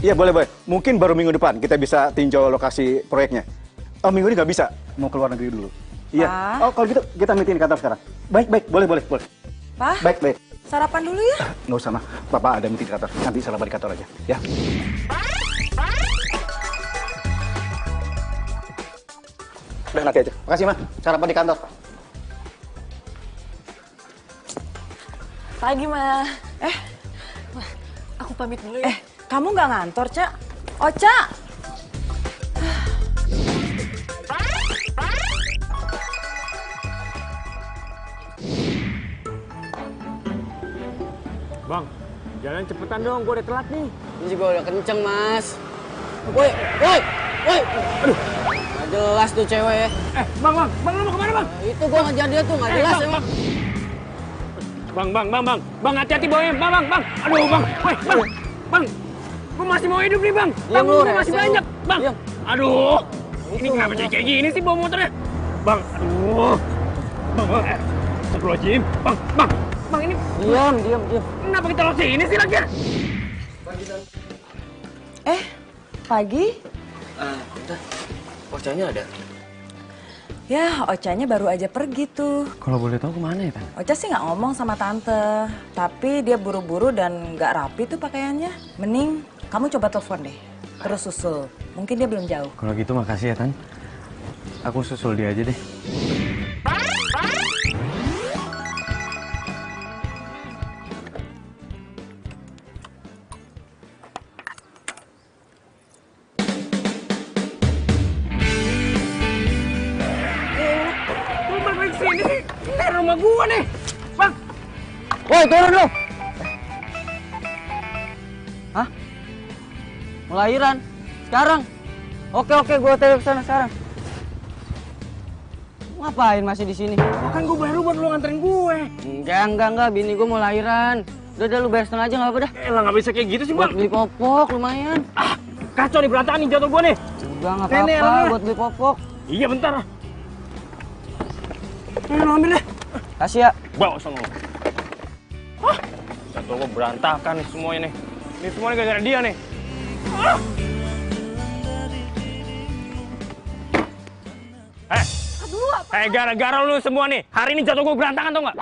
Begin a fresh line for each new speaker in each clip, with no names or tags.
Iya, boleh, boleh. Mungkin baru minggu depan kita bisa tinjau lokasi proyeknya. Oh, minggu ini nggak bisa. Mau keluar negeri dulu. Iya.
Pak?
Oh, kalau gitu kita meeting di kantor sekarang. Baik, baik. Boleh, boleh, boleh.
Pak,
Baik, baik.
sarapan dulu ya.
Nggak usah, mah. Bapak ada meeting di kantor. Nanti sarapan di kantor aja. Ya. Udah, nanti aja. Makasih, mah. Sarapan di kantor.
Pagi, Ma. Wah, aku pamit dulu ya.
Kamu nggak ngantor, Cak? Oca!
Bang, jalan cepetan dong, gue udah telat nih.
Ini juga udah kenceng, Mas. Woi, woi, woi. Aduh. Gak jelas tuh cewek ya.
Bang, lu mau kemana, Bang?
Itu gua ngejar dia tuh, gak jelas emang.
Bang, hati-hati bawanya, bang. Aduh, Bang, woi, bang. Gue masih mau hidup nih, Bang.
Diam
Tanggung
lu,
gue masih
rese
banyak,
lu.
Bang.
Diam.
Aduh, ini kenapa jadi kayak gini sih bawa motornya? Bang, aduh. Bang, astagfirullahaladzim. Bang, ini
Diam.
kenapa kita lewat sini sih lagi?
Pagi?
Udah. Ocanya ada.
Ya, Ocanya baru aja pergi tuh.
Kalau boleh tahu kemana ya, Tan?
Oca sih nggak ngomong sama tante, tapi dia buru-buru dan nggak rapi tuh pakaiannya. Mending kamu coba telepon deh, terus susul. Mungkin dia belum jauh.
Kalau gitu makasih ya, Tan. Aku susul dia aja deh.
Lu balik sini sih? Ini rumah gua nih. Bang,
Woi, turun lu! Hah? Melahiran? Sekarang? Oke, gua tanya ke sana sekarang. Ngapain masih di sini?
kan gua baru buat lu nganterin gue.
Enggak, bini gua mau lahiran. Udah, lu beresin aja nggak apa-apa dah.
Lah nggak bisa kayak gitu sih,
Buat
Bang.
beli popok lumayan.
Kacau nih berantakan nih jatuh gua nih.
Udah nggak
Nenek,
apa-apa
ambil.
buat beli popok.
Iya, bentar. Lu ambil deh.
Kasih ya.
Bawa sama lu. Jatuh gua berantakan nih semuanya nih. Ini semuanya gara-gara dia nih. Gara-gara lu semua nih. Hari ini jatuh gua berantakan tau nggak?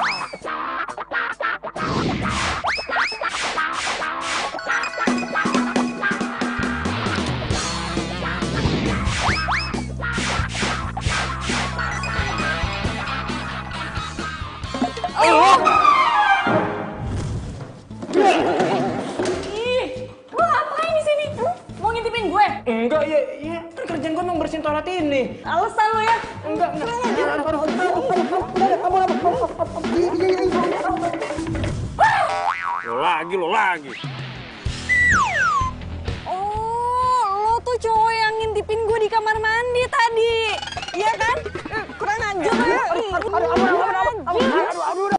Lu ngapain di sini? Mau ngintipin gue?
Enggak, ya kan kerjaan gua emang bersihin toilet ini.
Alasan lu ya?
Enggak. Lo lagi.
Oh, lo tuh cowok yang ngintipin gue di kamar mandi tadi. Iya kan? Kurang ajar ya. Aduh.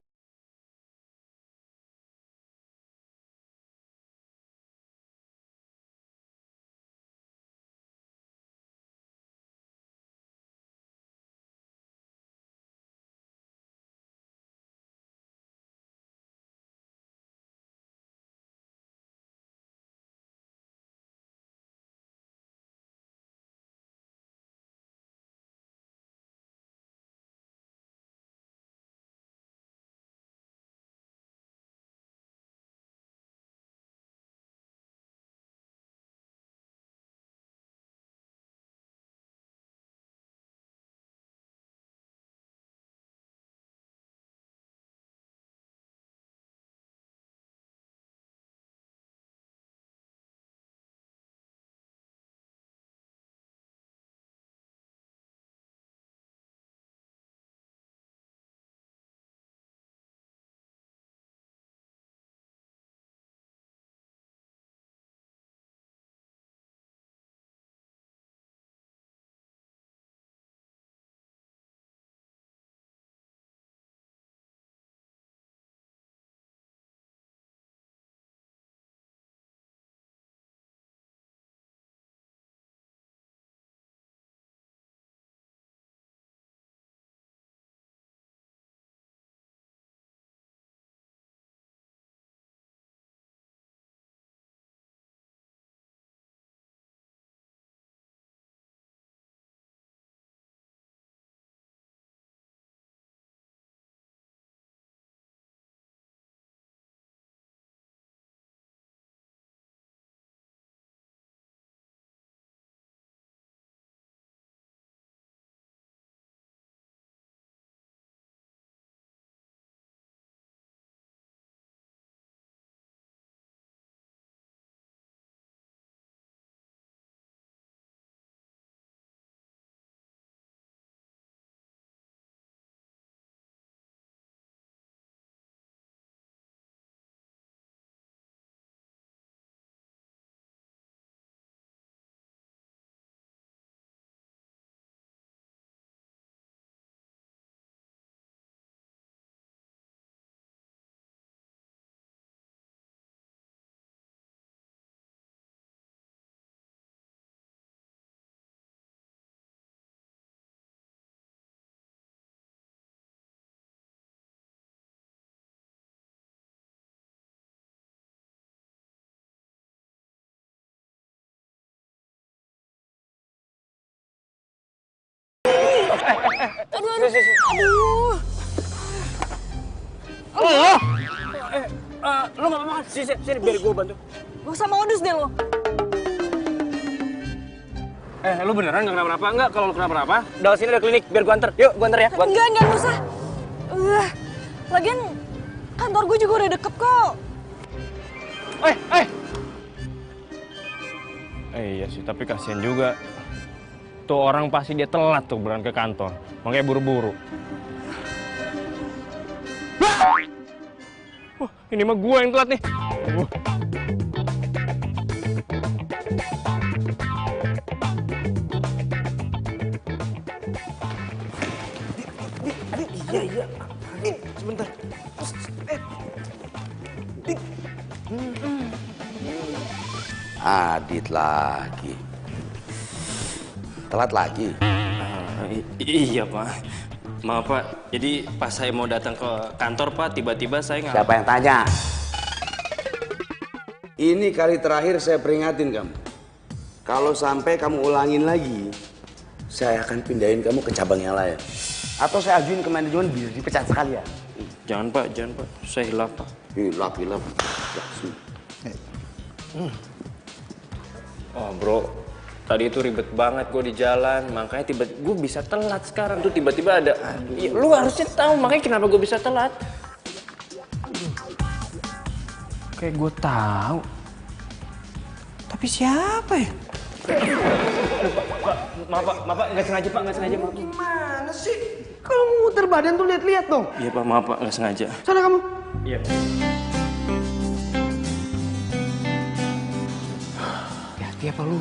turun. Aduh.
Lo nggak apa-apa kan? Sini biar gue bantu.
Gak usah modus deh lo.
Lo beneran nggak kenapa-napa? Enggak, kalau lo kenapa-napa, dari sini ada klinik, biar gue anter. Yuk, gue anter ya.
Enggak usah. Lagian kantor gue juga udah deket kok.
Iya sih, tapi kasihan juga. Tuh orang pasti dia telat tuh berangkat ke kantor. Makanya buru-buru. Wah, ini mah gue yang telat nih. Iya. Sebentar.
Adit lagi. Telat lagi.
Iya Pak. Maaf Pak, jadi pas saya mau datang ke kantor Pak, tiba-tiba saya nggak...
Siapa yang tanya? Ini kali terakhir saya peringatin kamu. Kalau sampai kamu ulangin lagi, saya akan pindahin kamu ke cabang yang lain. Atau saya ajuin ke manajemen biar dipecat sekalian.
Jangan Pak, saya hilaf Pak.
Hilaf.
Oh bro, tadi itu ribet banget gue di jalan, makanya gue bisa telat sekarang tuh tiba-tiba ada. Ya, lu harusnya tahu makanya kenapa gue bisa telat.
Kayak gue tahu. Tapi siapa ya? Maaf Pak, nggak sengaja Pak, nggak sengaja.
Gimana sih? Kalau muter badan tuh lihat-lihat dong.
Iya Pak, maaf Pak, nggak sengaja.
Sana kamu.
Iya.
Hati apa lu?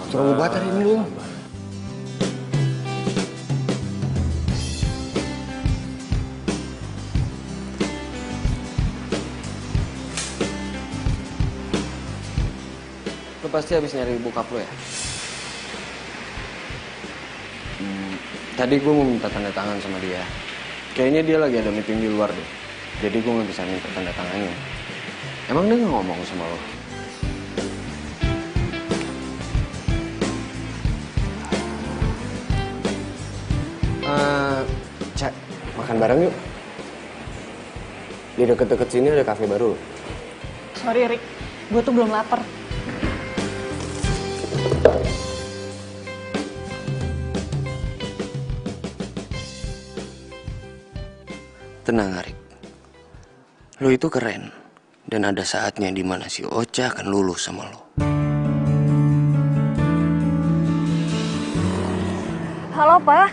Coba buat hari ini lu.
Lo pasti habis nyari bokap lo ya? Tadi gue mau minta tanda tangan sama dia. Kayaknya dia lagi ada meeting di luar deh. Jadi gue nggak bisa minta tanda tangannya. Emang dia nggak ngomong sama lo? Cak, makan bareng yuk. Di deket-deket sini ada kafe baru.
Sorry Rick, gue tuh belum lapar.
Tenang Arik, lo itu keren. Dan ada saatnya dimana si Ocha akan lulus sama lo.
Halo Pak,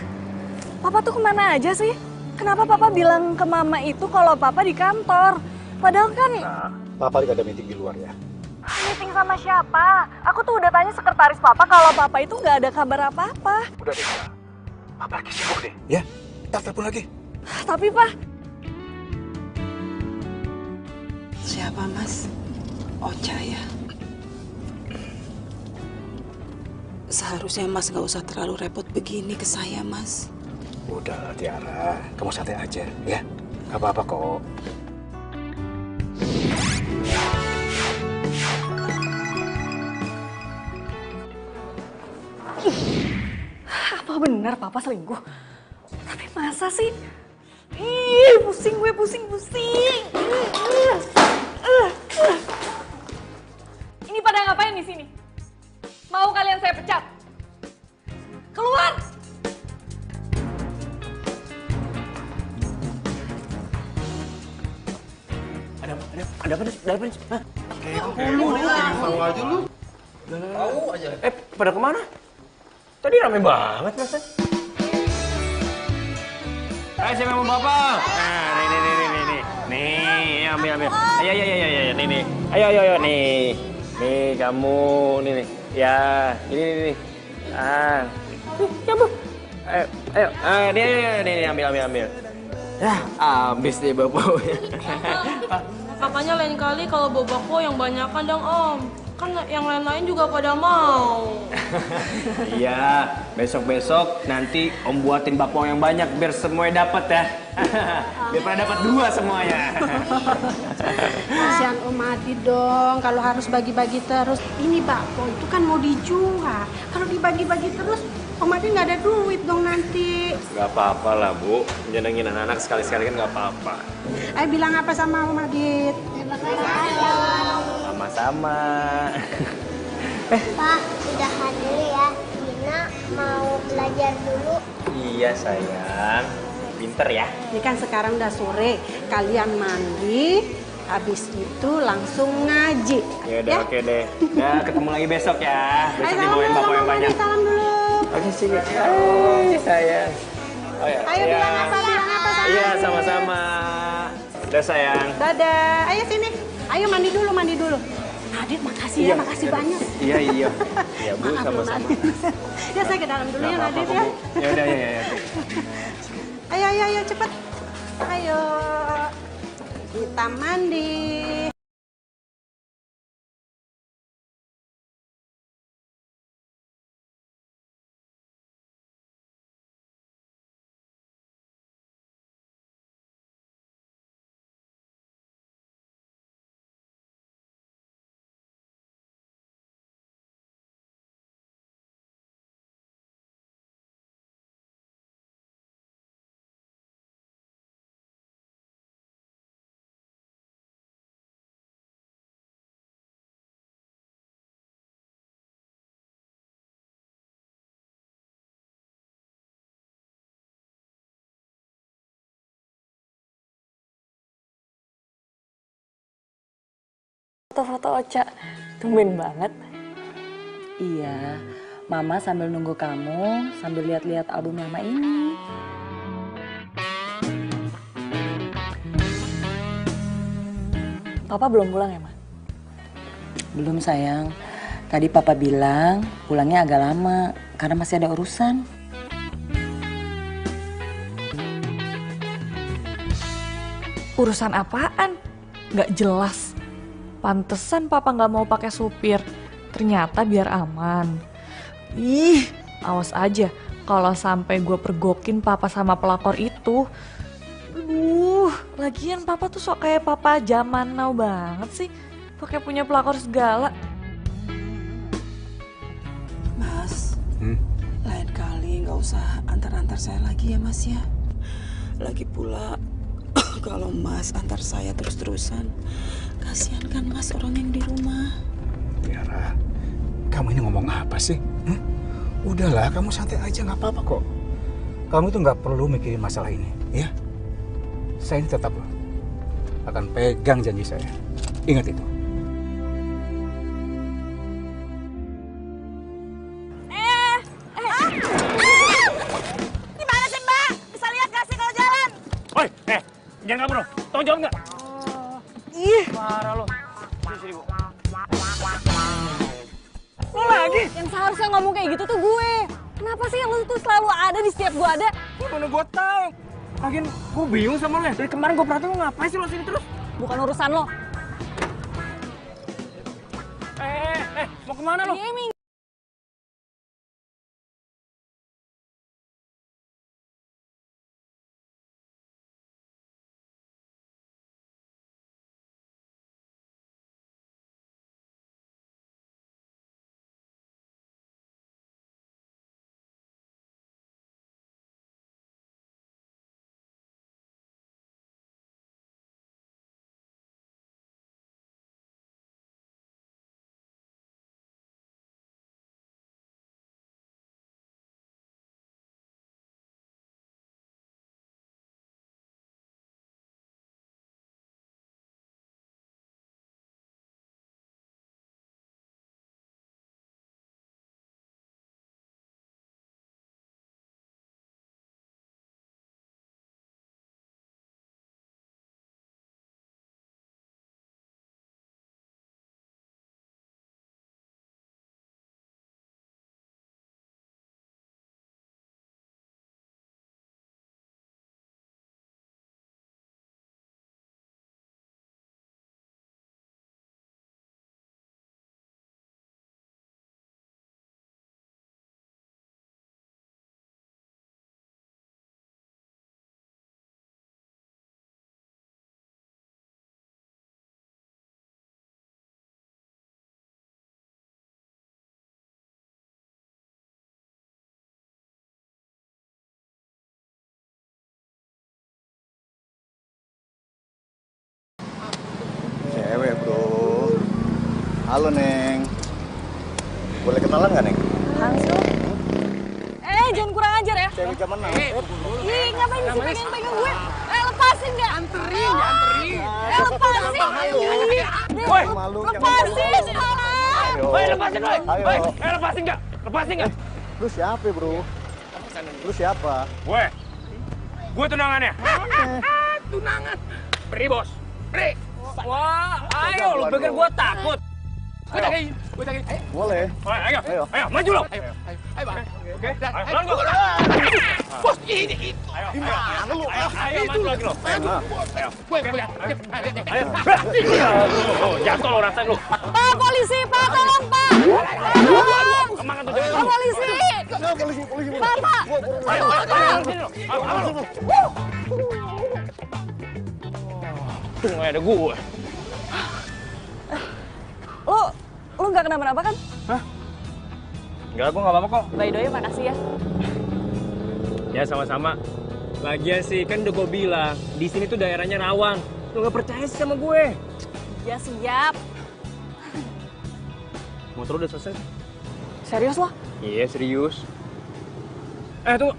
Papa tuh kemana aja sih? Kenapa Papa bilang ke Mama itu kalau Papa di kantor? Padahal kan...
Papa lagi ada meeting di luar ya.
Meeting sama siapa? Aku tuh udah tanya sekretaris Papa kalau Papa itu nggak ada kabar apa-apa.
Udah deh, Papa lagi sibuk deh. Ya, ntar telepon lagi.
Tapi Pak...
Siapa Mas? Ocha ya? Seharusnya Mas gak usah terlalu repot begini ke saya Mas.
Udah Tiara, kamu santai aja ya. Gak apa-apa kok.
Apa benar Papa selingkuh? Tapi masa sih? Ih, pusing gue, pusing. Ini pada ngapain di sini? Mau kalian saya pecat? Keluar!
Ada apa nih? Hah? Pada kemana? Tadi rame banget Mas. Siapa yang mau bapak? Nah, nih. Nih, ambil. Ayo, nih. Ayo, nih. Nih, kamu, nih. Ya, ini. Kamu. Ayo, nih, ambil. Ya, habis deh bapak.
Makanya lain kali kalau bawa bakpo yang banyakan dong Om. Kan yang lain-lain juga pada mau.
Iya, besok-besok nanti Om buatin bakpo yang banyak biar semuanya dapat ya. Biar pada dapat 2 semuanya.
Kasihan Om Adi dong, kalau harus bagi-bagi terus. Ini bakpo itu kan mau dijual. Kalau dibagi-bagi terus, Om Adit nggak ada duit dong nanti.
Gak apa-apa lah, Bu. Nyenengin anak-anak sekali-sekali kan gak apa-apa.
Ayo bilang apa sama Om Adit?
Sama-sama.
Pak, udahan dulu ya. Dina mau belajar dulu.
Iya, sayang. Pinter ya.
Ini kan sekarang udah sore, kalian mandi, habis itu langsung ngaji.
Ya udah, oke deh. Ya, ketemu lagi besok ya. Besok
Ayo,
dibawain
salam
bapak yang
dulu,
banyak.
salam dulu.
Oke sih. Hai, sayang. Oh, ya.
Ayo
Iya.
bilang apa sama
Iya,
Adit.
sama-sama. Udah, sayang.
Dadah. Ayo sini. Ayo mandi dulu, mandi dulu. Adit, makasih ya, makasih banyak.
Iya. Iya, Bu,
Maaf,
sama-sama.
Nadit. Ya saya ke dalam dulu ya, Nadit ya.
Ya udah, ya.
Ayo, cepet. Ayo. Kita mandi.
Foto-foto Ocha, tumben banget. Iya, Mama sambil nunggu kamu, sambil lihat-lihat album Mama ini. Papa belum pulang ya, Ma? Belum, sayang. Tadi Papa bilang pulangnya agak lama, karena masih ada urusan.
Urusan apaan? Nggak jelas. Pantesan papa nggak mau pakai supir. Ternyata biar aman. Ih, awas aja kalau sampai gue pergokin papa sama pelakor itu. Lagian papa tuh sok kayak papa zaman now banget sih. Pakai punya pelakor segala.
Mas, lain kali nggak usah antar-antar saya lagi ya Mas ya. Lagi pula kalau Mas antar saya terus-terusan, kasihan kan Mas orang yang di rumah.
Tiara, kamu ini ngomong apa sih? Udahlah, kamu santai aja, nggak apa-apa kok. Kamu tuh nggak perlu mikirin masalah ini, ya. Saya ini tetap akan pegang janji saya. Ingat itu.
Gimana sih Mbak? Bisa lihat gak sih kalau jalan?
Woi, jangan kabur lo. Tolong jawab nggak?
Ih,
Parah lo. Sini, Bu.
Lo lagi? Yang seharusnya ngomong kayak gitu tuh gue. Kenapa sih lo tuh selalu ada di setiap gue ada?
Mana gue tahu. Lagian gue bingung sama lo ya. Dari kemarin gue perhatiin lo ngapain sih lo sini terus?
Bukan urusan lo.
Mau kemana lo?
Halo, Neng. Boleh kenalan nggak, Neng?
Langsung. Jangan kurang ajar ya.
Cewek zaman now.
Ih, ngapain sih pegang-pegang gue? Lepasin nggak? Anterin. Lepasin.
Woi,
Lepasin.
Woi, lepasin, woi.
Ayo.
Woi, lepasin nggak? Lepasin nggak?
Lu siapa, bro? Lu siapa?
Gue tunangannya. Tunangan. Beri, bos. Beri. Wah, ayo lu pikir gue takut. Gue tangiin.
Boleh.
Ayo, maju lo. Ayo, Bang. Oke. Ayo, bos, ini itu. Ayo, gimana lu? Ayo, maju lagi lo. Ayo. Gue lihat. Ayo. Jatuh lo rasain lu.
Pak polisi, Pak tolong Pak.
Kemana tuh?
Pak polisi.
Polisi.
Pak.
Ayo, sini lo. Ayo. Tuh nggak ada gue.
Lu nggak kenapa-napa kan?
Enggak, gue nggak apa-apa kok.
By the way, makasih ya.
Ya sama-sama. Lagian sih kan udah gue bilang di sini tuh daerahnya rawan. Lu nggak percaya sih sama gue?
Ya siap.
Motor udah selesai?
Serius lo?
Iya serius. Tunggu.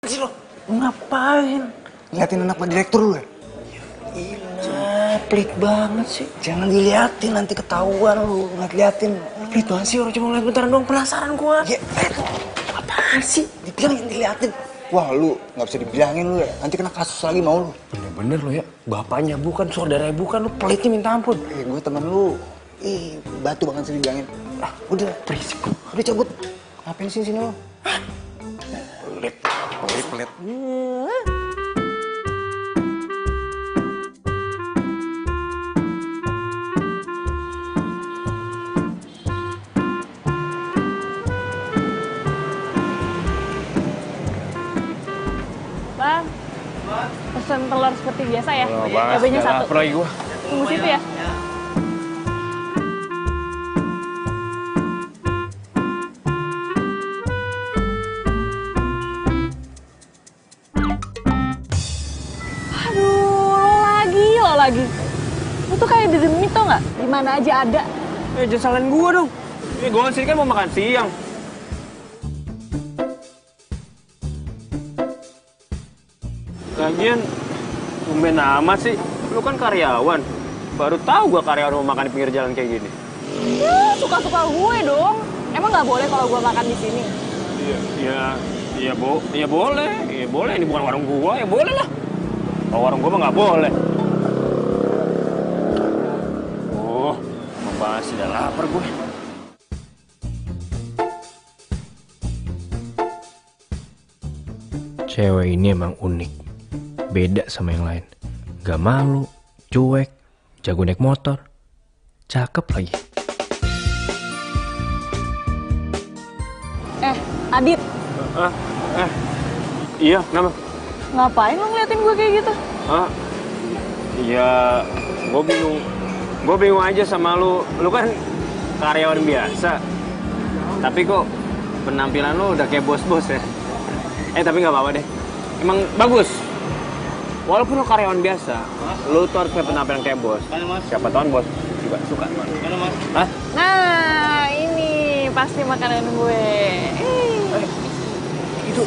Sih lo, ngapain? Liatin anak Pak Direktur lu ya? Gila, pelit banget sih. Jangan diliatin, nanti ketahuan lu. Nggak liatin. Pelit banget sih, orang cuma ngeliat bentaran doang. Penasaran gua. Ya, apaan sih? Dibilang yang diliatin. Wah, lu nggak bisa dibilangin lu ya. Nanti kena kasus lagi mau lu.
Bener-bener lo ya. Bapaknya bukan, saudara bukan. Lu pelitnya minta ampun.
Gue temen lu. Batu banget sih dibilangin. Udah, berisik. Udah cabut. Ngapain sini lo? Pelit.
Bang, pesen telur seperti biasa ya?
Oh, banget.
Cabenya
Udah
1.
lapar lagi gua.
Tunggu situ ya. Aduh, lo lagi. Lo tuh kayak didemit tau nggak? Di mana aja ada.
Jangan salahin gua dong. Gua sini kan mau makan siang. Lagian, tumben amat sih. Lu kan karyawan. Baru tahu gua karyawan mau makan di pinggir jalan kayak gini.
Ya, suka-suka gue dong. Emang nggak boleh kalau gue makan di sini?
Iya boleh. Iya boleh, ini bukan warung gua, ya boleh lah. Kalau warung gua mah nggak boleh. Oh, membahas udah lapar gue.
Cewek ini emang unik. Beda sama yang lain. Gak malu, cuek, jago naik motor. Cakep lagi.
Adit.
Iya, kenapa?
Ngapain lo ngeliatin gue kayak gitu?
Iya, gue bingung aja sama lu. Lu kan karyawan biasa. Tapi kok penampilan lu udah kayak bos-bos ya? Tapi nggak apa-apa deh. Emang bagus. Walaupun lu karyawan biasa, lu tuh harus punya penampilan kayak bos. Siapa tahu bos juga suka. Hah?
Nah, ini pasti makanan gue.
Itu.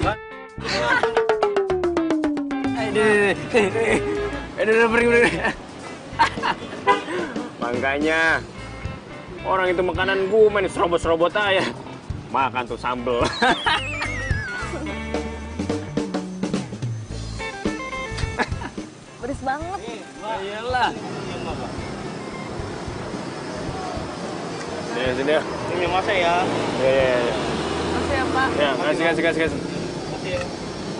Mbak. Udah pergi. Makanya orang itu makanan gue main serobot-serobot aja. Makan tuh sambel.
Pedes banget.
Iyalah. Sini ya.
Ini masa ya?
Iya.
Makasih ya, Pak.
Ya, kasih.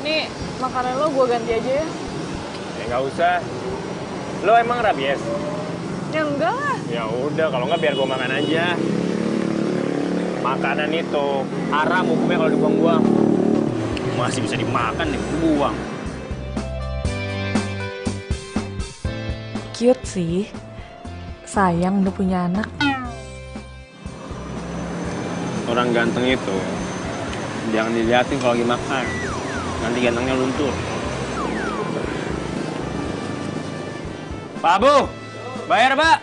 Nih, makanan lo gue ganti aja ya.
Ya nggak usah. Lo emang rabies?
Ya enggak lah.
Ya udah, kalau nggak biar gue makan aja. Makanan itu haram hukumnya kalau dibuang-buang. Masih bisa dimakan nih, buang.
Cute sih. Sayang udah punya anak.
Orang ganteng itu jangan diliatin kalau lagi makan. Nanti gantengnya luntur. Pak Bu, bayar Pak.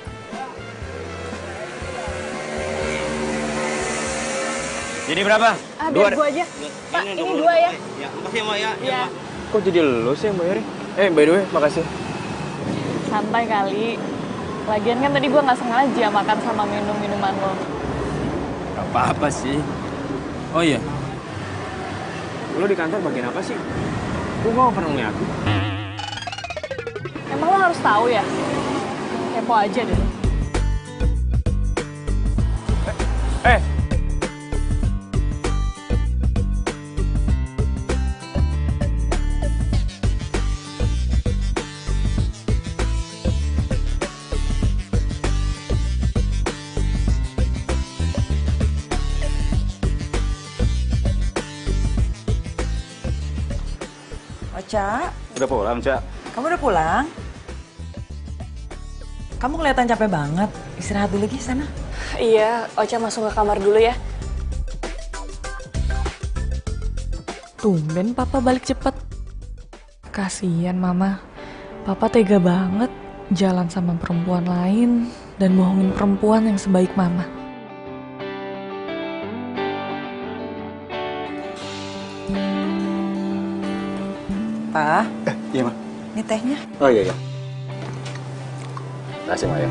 Jadi berapa?
Biar gue aja. Pak, ini 2 ya.
Ya, makasih ya, Mak ya.
Iya.
Kok jadi lo sih yang bayarin? By the way, makasih.
Santai kali. Lagian kan tadi gue nggak sengaja makan sama minuman lo.
Gak apa-apa sih. Oh iya. Lo di kantor bagian apa sih? Gue gak pernah ngeliatin.
Emang lo harus tahu ya? Kepo aja deh.
Cak,
Udah pulang, Cak?
kamu udah pulang? Kamu kelihatan capek banget. Istirahat dulu lagi sana.
Iya, Ocha masuk ke kamar dulu ya. Tumben Papa balik cepet. Kasian Mama. Papa tega banget jalan sama perempuan lain dan bohongin perempuan yang sebaik Mama.
Pak,
Iya, Ma.
ini tehnya.
Oh iya. Makasih, Ma ya.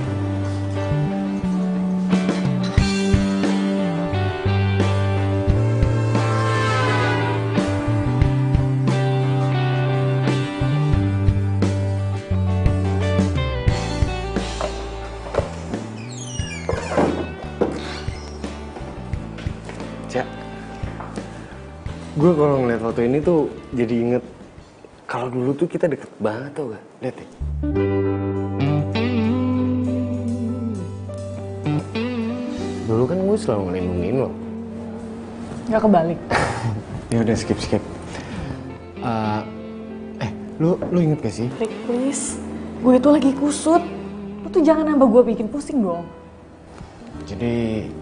Gue kalau ngeliat foto ini tuh jadi inget kalau dulu tuh kita deket banget tau gak? Lihat deh. Dulu kan gue selalu ngelindungin lo.
Gak kebalik.
Ya udah skip. Lu inget gak sih?
Rick, please. Gue itu lagi kusut. Lu tuh jangan nambah gue bikin pusing dong.
Jadi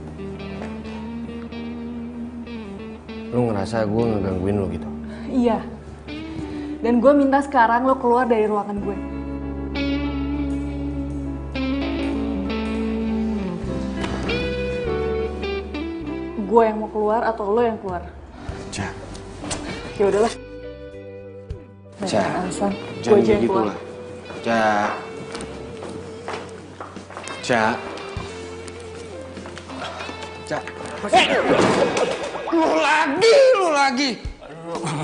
lu ngerasa gue ngegangguin lo gitu?
Iya. Dan gue minta sekarang lo keluar dari ruangan gue. Gue yang mau keluar atau lo yang keluar?
Ca.
Ya udahlah.
Ca.
Alasan. Gue
Jangan
aja yang
gitu
keluar.
lah. Ca. Lu lagi.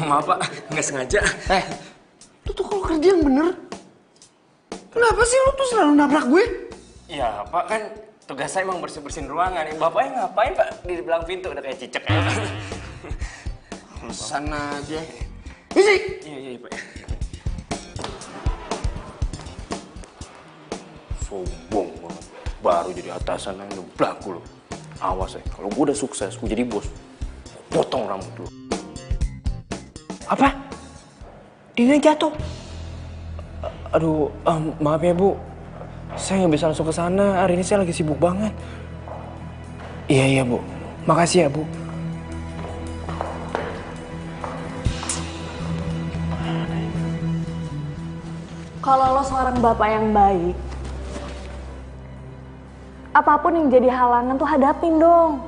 Maaf Pak, nggak sengaja.
Lu tuh kalau kerja yang bener. Kenapa sih lu tuh selalu nabrak gue?
Ya Pak, kan tugas saya emang bersih-bersihin ruangan. Bapaknya ngapain Pak di belakang pintu udah kayak cicak ya.
Alasan aja. Isi.
Iya Pak. Sombong banget. Baru jadi atasan yang ngeblak lu. Awas ya, kalau gue udah sukses, gue jadi bos. Potong rambut lu. Apa? Dina jatuh? Aduh, maaf ya Bu. Saya nggak bisa langsung ke sana. Hari ini saya lagi sibuk banget. Iya Bu. Makasih ya Bu.
Kalau lo seorang bapak yang baik, apapun yang jadi halangan tuh hadapin dong.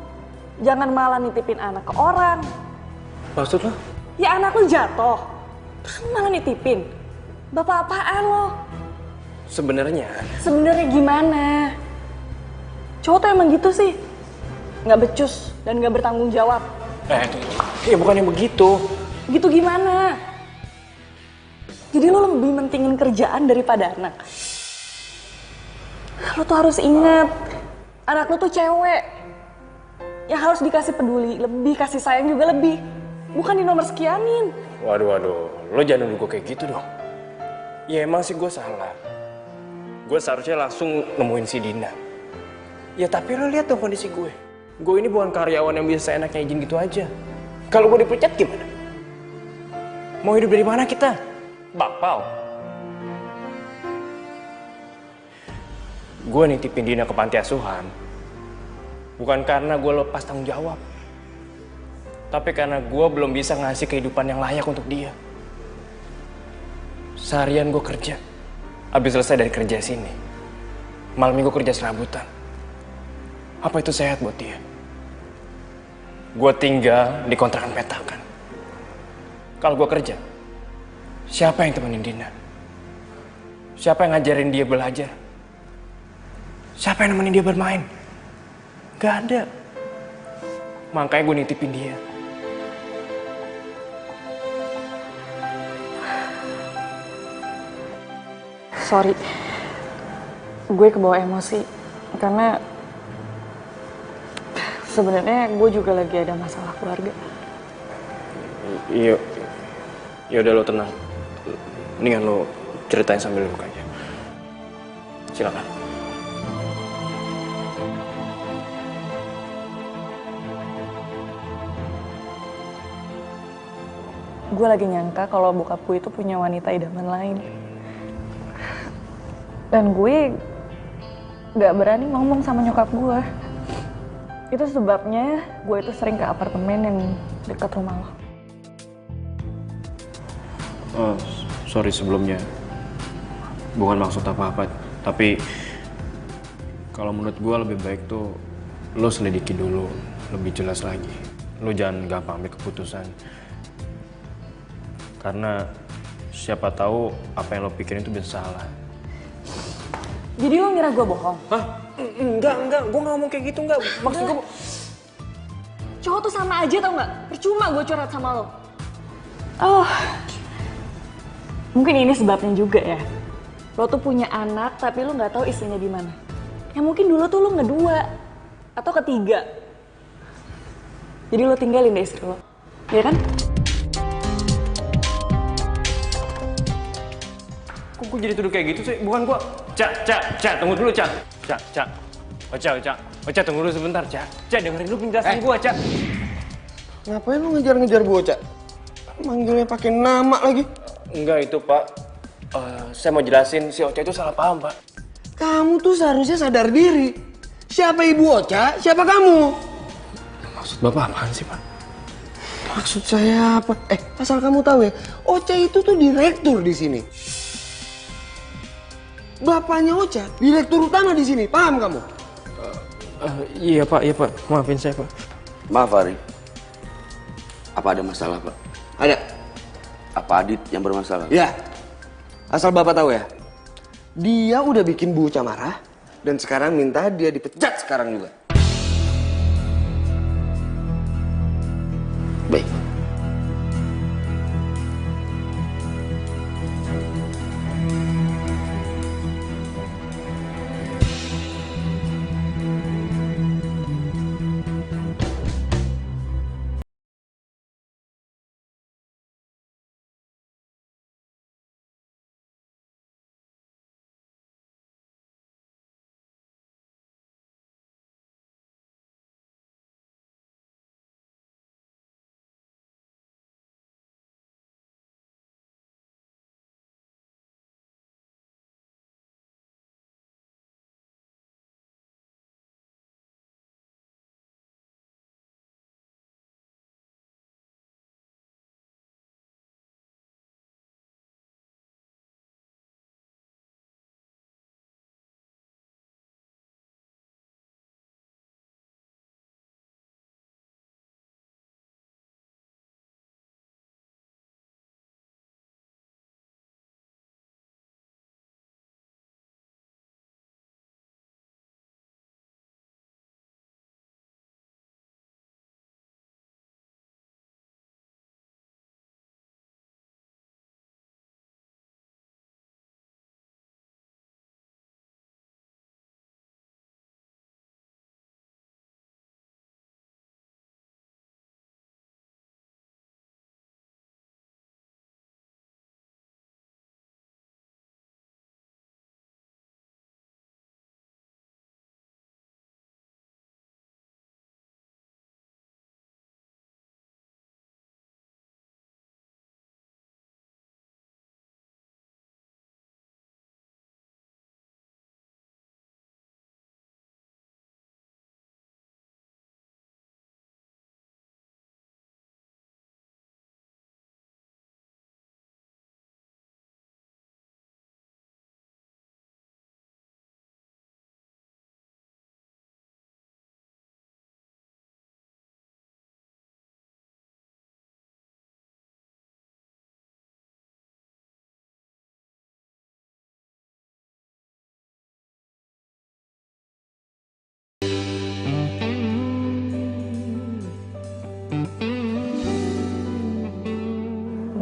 Jangan malah nitipin anak ke orang.
Maksud lo?
Ya anak lu jatuh, terus malah nitipin. Bapak apaan lo?
Sebenarnya
Gimana? Cowok tuh emang gitu sih. Nggak becus dan nggak bertanggung jawab.
Ya bukannya begitu.
Gitu gimana? Jadi lo lebih mentingin kerjaan daripada anak. Lo tuh harus ingat, anak lo tuh cewek. Yang harus dikasih peduli, lebih kasih sayang juga lebih. Bukan di nomor sekianin.
Waduh, lo jangan nuduh gue kayak gitu dong. Ya emang sih gue salah. Gue seharusnya langsung nemuin si Dina. Ya tapi lo lihat dong kondisi gue. Gue ini bukan karyawan yang bisa seenaknya izin gitu aja. Kalau gue dipecat gimana? Mau hidup dari mana kita? Bakpao. Gue nitipin Dina ke panti asuhan. Bukan karena gue lepas tanggung jawab. Tapi karena gue belum bisa ngasih kehidupan yang layak untuk dia. Seharian gue kerja. Habis selesai dari kerja sini. Malam minggu kerja serabutan. Apa itu sehat buat dia? Gue tinggal di kontrakan petakan. Kalau gue kerja, siapa yang temenin Dina? Siapa yang ngajarin dia belajar? Siapa yang nemenin dia bermain? Gak ada. Makanya gue nitipin dia.
Sorry, gue kebawa emosi karena sebenarnya gue juga lagi ada masalah keluarga.
Iya, ya udah lo tenang. Mendingan lo ceritain sambil buka aja. Silakan.
Gue lagi nyangka kalau bokap gue itu punya wanita idaman lain. Dan gue gak berani ngomong sama nyokap gue. Itu sebabnya gue itu sering ke apartemen yang dekat rumah lo.
Sorry sebelumnya. Bukan maksud apa-apa. Tapi kalau menurut gue lebih baik tuh lo selidiki dulu. Lebih jelas lagi. Lo jangan gampang ambil keputusan. Karena siapa tahu apa yang lo pikirin itu bisa salah.
Jadi lo ngira gue bohong?
Hah? Enggak. Gue gak ngomong kayak gitu, enggak. Maksud gue...
Cowok tuh sama aja tau gak? Percuma gue curhat sama lo. Oh, mungkin ini sebabnya juga ya. Lo tuh punya anak tapi lo gak tahu istrinya di mana. Ya mungkin dulu tuh lo ngedua atau ketiga. Jadi lo tinggalin deh istri lo, ya kan?
Kok jadi tuduh kayak gitu sih? Bukan gua. Cak, tunggu dulu, Cak. Cak. Ocha, tunggu dulu sebentar, Cak. Cak, dengerin dulu penjelasan gua, Cak.
Ngapain lu ngejar-ngejar bocah? Manggilnya pakai nama lagi.
Enggak itu, Pak. Saya mau jelasin si Ocha itu salah paham, Pak.
Kamu tuh seharusnya sadar diri. Siapa ibu Ocha? Siapa kamu?
Maksud Bapak apaan sih, Pak?
Maksud saya apa? Asal kamu tahu ya, Ocha itu tuh direktur di sini. Bapaknya Ocha, direktur utama di sini. Paham kamu?
Iya, Pak. Maafin saya, Pak.
Maaf, Ari. Apa ada masalah, Pak?
Ada.
Apa Adit yang bermasalah?
Ya. Asal Bapak tahu ya, dia udah bikin Bu Ocha marah dan sekarang minta dia dipecat sekarang juga.
Baik.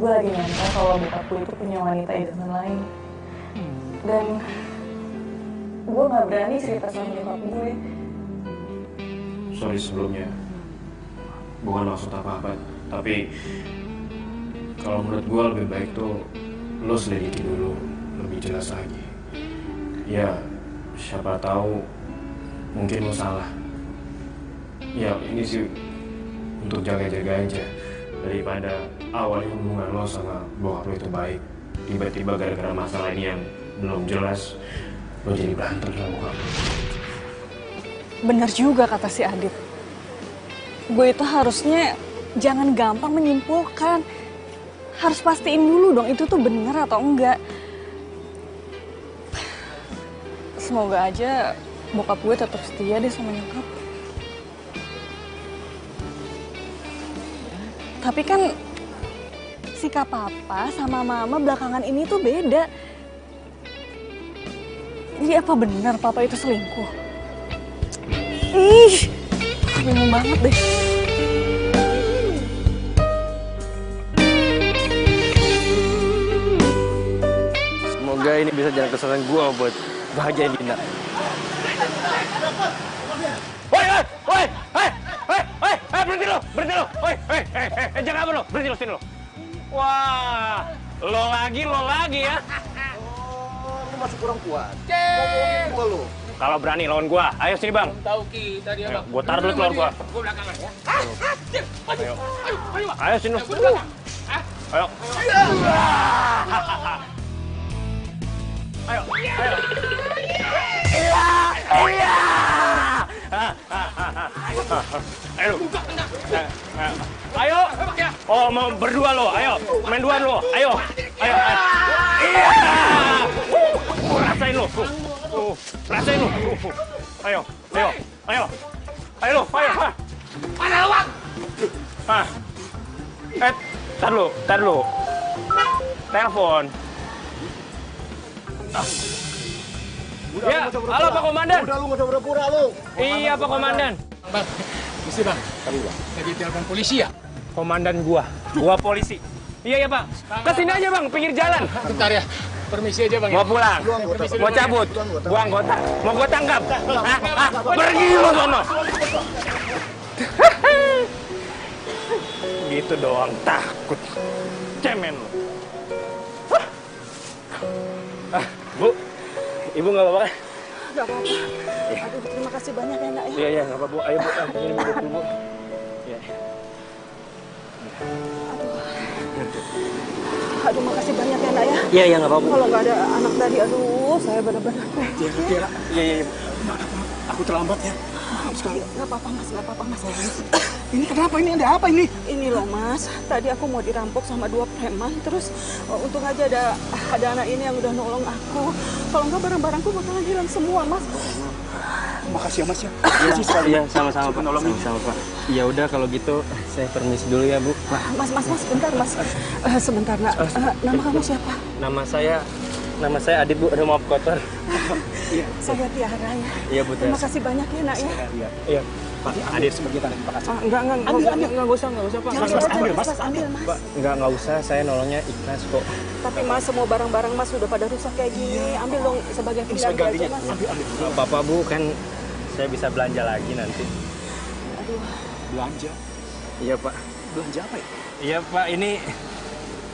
Gue lagi nyangka kalau bokap gue itu punya wanita idaman lain. Dan gue gak berani cerita sama nyokap gue.
Sorry sebelumnya. Bukan maksud apa-apa. Tapi kalau menurut gue lebih baik tuh lo selidiki dulu lebih jelas lagi. Ya, siapa tahu mungkin lo salah. Ya, ini sih untuk jaga-jaga aja. Daripada awalnya hubungan lo sama bokap lo itu baik, tiba-tiba gara-gara masalah ini yang belum jelas, lo jadi berantem sama bokap lo.
Bener juga kata si Adit. Gue itu harusnya jangan gampang menyimpulkan. Harus pastiin dulu dong itu tuh bener atau enggak. Semoga aja bokap gue tetap setia deh sama nyokap. Tapi kan sikap papa sama mama belakangan ini tuh beda. Jadi apa benar papa itu selingkuh? Ih, bingung banget deh.
Semoga ini bisa jalan kesalahan gua buat bahagiain Dina. Berhenti lo, jangan apa lo, berhenti lo, sini lo. Wah, lo lagi ya.
masih kurang kuat.
Cek.
Kalau berani lawan gua, ayo sini bang.
Tahu kita dia bang.
Gua taruh dulu keluar gua.
Gua belakangan ya.
Ayo. Ayo sini. Ayo. Ayo. Ayo. Ayo. Oh, mau berdua lo. Ayo. Main dua lo. Ayo. Ayo. Rasain lo. Rasain lo. Ayo. Ayo. Ayo. Ayo lo. Ayo.
Mana Wak?
Tar lu. Telepon. Ya, halo Pak Komandan.
Udah lu nggak usah pura-pura lu.
Iya Pak Komandan.
Bang, misi bang. Lagi telepon polisi ya?
Komandan gua polisi. Iya ya Pak. Kesini aja Bang, pinggir jalan.
Bentar ya, permisi aja bang.
Mau pulang, mau cabut, gua anggota, mau gua tangkap. Pergi lu sono. Gitu doang takut. Cemen lu. Bu, Ibu nggak apa-apa kan?
Nggak apa-apa. Aduh, terima kasih banyak ya, Nak.
Iya, nggak apa-apa, Bu. Ayo, Bu. Ini duduk dulu, Bu. Iya.
Aduh, makasih banyak ya, Nak ya.
Iya, nggak apa-apa.
Kalau nggak ada anak tadi, aduh, saya benar-benar.
Iya.
Aku terlambat ya. Maaf sekali.
Nggak apa-apa, Mas. Nggak apa-apa, Mas.
Ini kenapa? Ini ada apa ini?
Ini loh, Mas. Tadi aku mau dirampok sama 2 preman. Terus untung aja ada anak ini yang udah nolong aku. Kalau nggak barang-barangku bakalan hilang semua, Mas.
Makasih ya, Mas ya.
Iya, sama-sama Pak. Sama-sama Pak. Ya udah kalau gitu saya permisi dulu ya, Bu.
Mas, bentar, Mas. Sebentar, Nak. Nama kamu siapa?
Nama saya Adit, Bu. Ada maaf kotor.
Iya.
Saya Tiara ya.
Iya, Bu.
Terima kasih banyak ya, Nak ya.
Iya. Pak, Adit sebagai tanda terima kasih.
Enggak usah, Pak.
Ambil, Mas.
Pak, enggak usah, saya nolongnya ikhlas kok.
Tapi Mas, semua barang-barang Mas sudah pada rusak kayak gini. Ambil dong sebagai pengganti aja, Mas.
Enggak apa-apa, Bu, kan saya bisa belanja lagi nanti.
Aduh.
Belanja?
Iya, Pak.
Belanja apa ya?
Iya, Pak, ini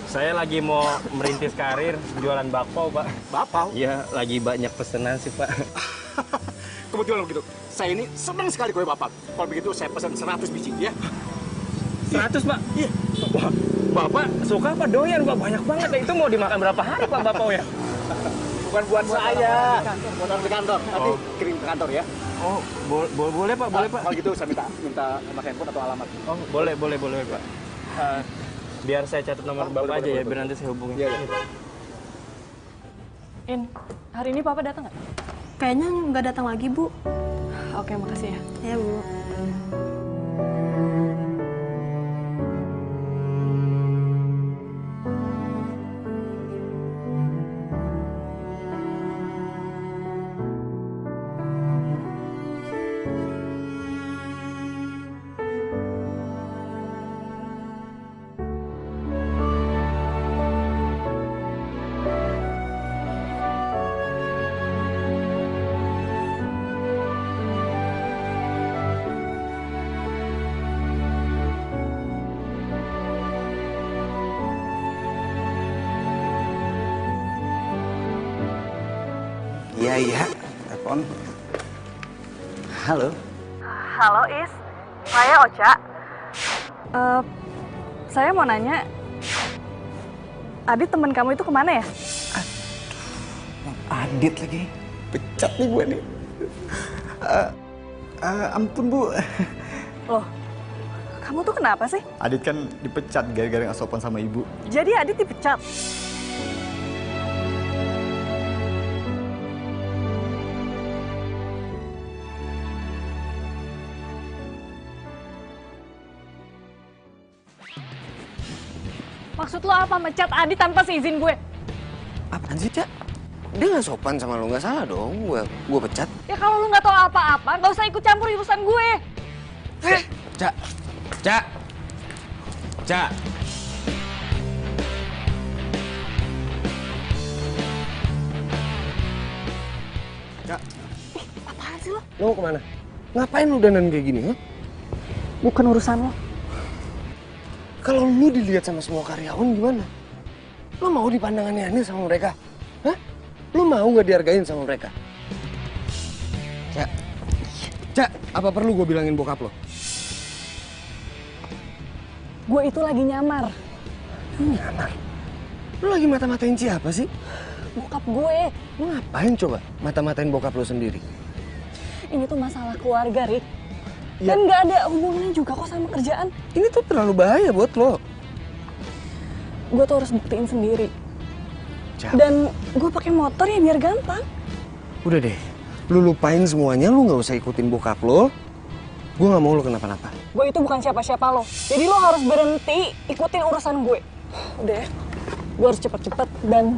saya lagi mau merintis karir jualan bakpao, Pak.
Bakpao?
Iya, lagi banyak pesanan sih, Pak.
Kebetulan begitu. Saya ini senang sekali kue Bapak. Kalau begitu saya pesan 100 biji ya.
100, Pak?
Iya.
Wah, Bapak suka apa doyan, Pak? Banyak banget ya. Itu mau dimakan berapa hari, Pak, bakpao ya?
Bukan buat saya. Buat orang di kantor. Nanti kirim ke kantor ya.
Oh, boleh, Pak, boleh, Pak.
Kalau gitu saya minta nomor handphone atau alamat.
Oh, boleh, Pak. Biar saya catat nomor Bapak aja ya, biar nanti saya hubungin.
Iya.
In, hari ini Papa datang nggak?
Kayaknya nggak datang lagi, Bu.
Oke, makasih ya.
Ya, Bu.
Iya, telepon. Halo.
Halo, Is. Saya Ocha. Saya mau nanya, Adit teman kamu itu kemana ya?
Adit lagi. Pecat nih gue nih. Ampun, Bu.
Loh, kamu tuh kenapa sih?
Adit kan dipecat gara-gara nggak sopan sama ibu.
Jadi Adit dipecat? Maksud lo apa mecat Adit tanpa seizin gue?
Apaan sih, Cak? Dia nggak sopan sama lo, nggak salah dong gue pecat.
Ya kalau lu nggak tahu apa-apa, nggak usah ikut campur urusan gue.
Cak. Cak. Cak. Cak.
Apaan sih lo?
Lo mau kemana? Ngapain lu dandan kayak gini, ha?
Bukan urusan lo.
Kalau lu dilihat sama semua karyawan gimana? Lo mau dipandang aneh-aneh sama mereka? Hah? Lu mau nggak dihargain sama mereka? Cak, Cak, apa perlu gue bilangin bokap lo?
Gue itu lagi nyamar.
Nyamar? Lu lagi mata-matain siapa sih?
Bokap gue.
Lu ngapain coba mata-matain bokap lo sendiri?
Ini tuh masalah keluarga, Rik.
Ya.
Dan nggak ada hubungannya juga kok sama kerjaan.
Ini tuh terlalu bahaya buat lo.
Gue tuh harus buktiin sendiri.
Cak.
Dan gue pakai motor ya biar gampang.
Udah deh, lu lupain semuanya, lu nggak usah ikutin bokap lo. Gue nggak mau lo kenapa-napa.
Gue itu bukan siapa-siapa lo. Jadi lo harus berhenti ikutin urusan gue. Udah ya, gue harus cepet-cepet dan...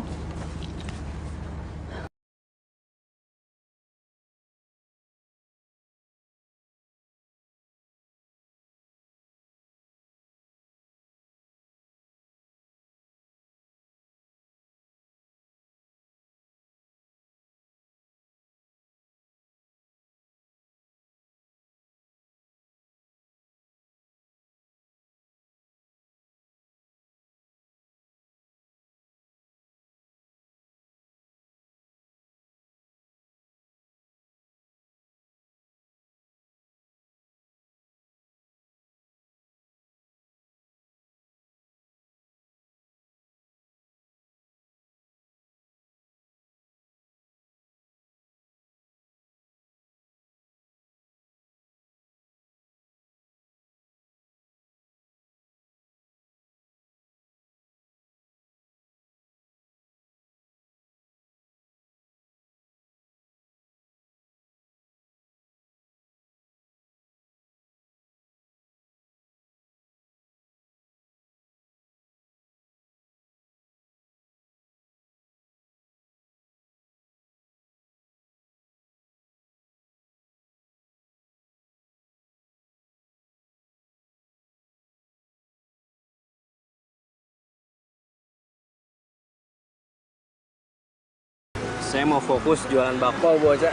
Saya mau fokus jualan bakpao, bocah.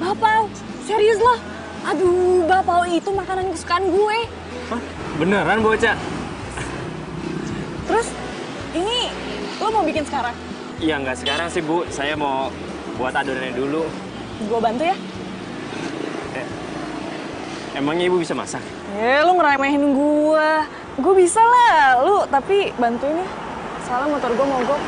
Bapau? Serius lo? Aduh, bapau itu makanan kesukaan gue.
Hah? Beneran, bocah?
Terus, ini lo mau bikin sekarang?
Iya, nggak sekarang sih, Bu. Saya mau buat adonannya dulu.
Gue bantu ya?
Emangnya Ibu bisa masak?
Lu ngeremehin gue. Gue bisa lah, lu tapi bantuin ya. Soalnya motor gue mogok.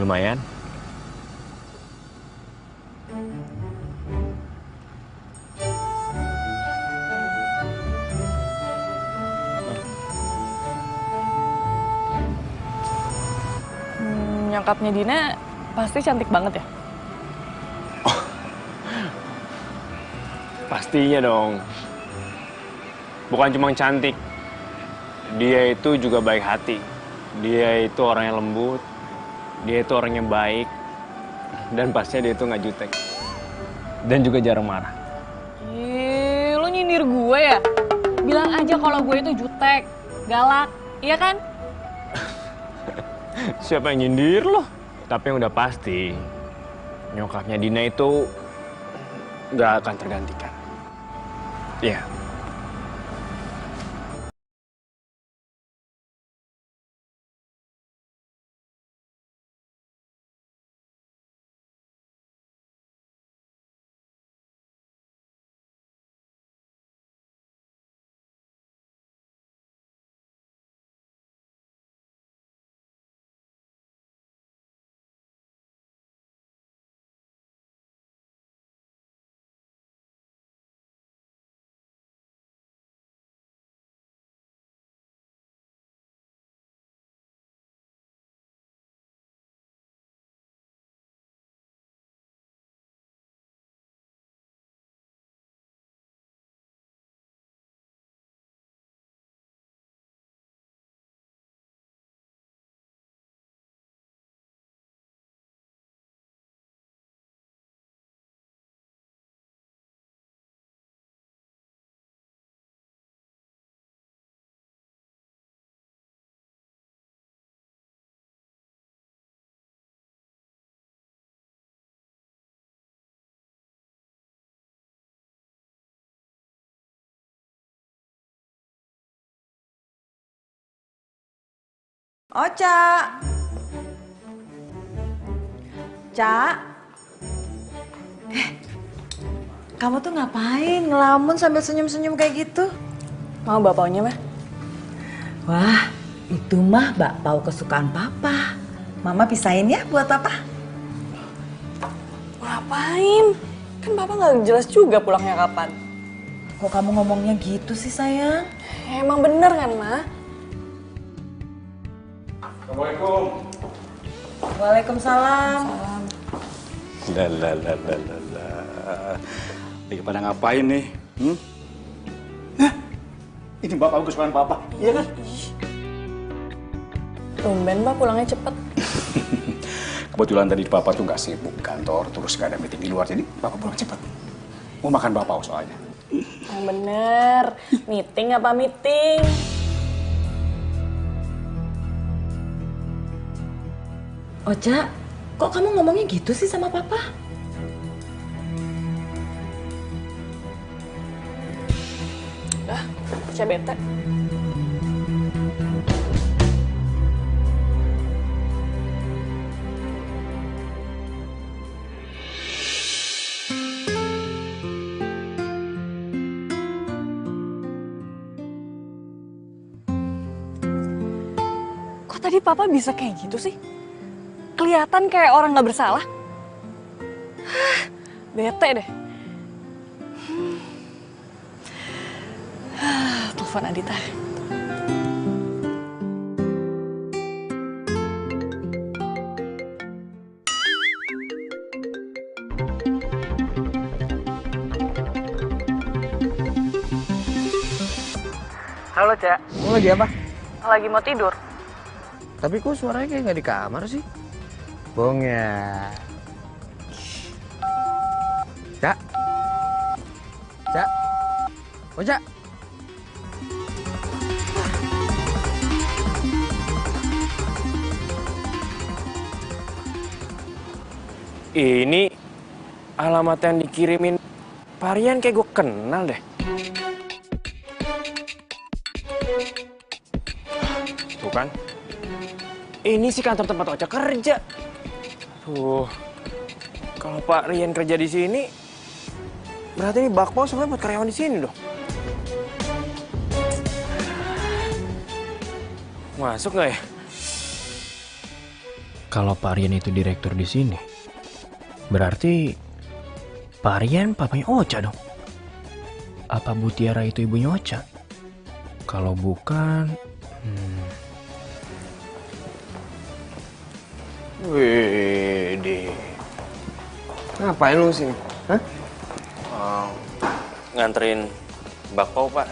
Lumayan.
Nyokapnya Dina pasti cantik banget ya?
Pastinya dong. Bukan cuma cantik. Dia itu juga baik hati. Dia itu orang yang lembut. Dia itu orang yang baik. Dan pastinya dia itu nggak jutek. Dan juga jarang marah.
Ih, lu nyindir gue ya? Bilang aja kalau gue itu jutek, galak, iya kan?
Siapa yang nyindir loh? Tapi yang udah pasti, nyokapnya Dina itu nggak akan tergantikan. Iya.
Oca. Ca. Kamu tuh ngapain ngelamun sambil senyum-senyum kayak gitu?
Mau bapaunya mah?
Wah, itu mah bakpao kesukaan Papa. Mama pisahin ya buat Papa.
Ngapain? Kan Papa nggak jelas juga pulangnya kapan.
Kok kamu ngomongnya gitu sih sayang?
Emang bener kan, Ma?
Assalamualaikum.
Waalaikumsalam.
Lagi pada ngapain nih? Hah? Ini bapak kesukaan papa, iya kan?
Tumben Pak pulangnya cepet.
Kebetulan tadi papa tuh nggak sibuk kantor, terus nggak ada meeting di luar, jadi papa pulang cepet. Mau makan bapak soalnya.
Yang bener. Meeting apa meeting?
Oca, kok kamu ngomongnya gitu sih sama Papa?
Oca bete. Kok tadi Papa bisa kayak gitu sih? Kelihatan kayak orang nggak bersalah. Bete deh. Telepon Adita.
Halo, Cak. Kamu lagi apa?
Lagi mau tidur.
Tapi kok suaranya kayak nggak di kamar sih? Bohong ya. Cak. Cak. Oh, Cak.
Ini alamat yang dikirimin Parian kayak gue kenal deh. Tuh kan? Ini sih kantor tempat Oca kerja. Kalau Pak Rian kerja di sini, berarti ini bakpao sebenarnya buat karyawan di sini dong. Masuk nggak ya?
Kalau Pak Aryan itu direktur di sini, berarti Pak Aryan papanya Ocha dong. Apa Bu Tiara itu ibunya Ocha? Kalau bukan,
Wede. Ngapain lu sini? Hah?
Nganterin bakpao, Pak.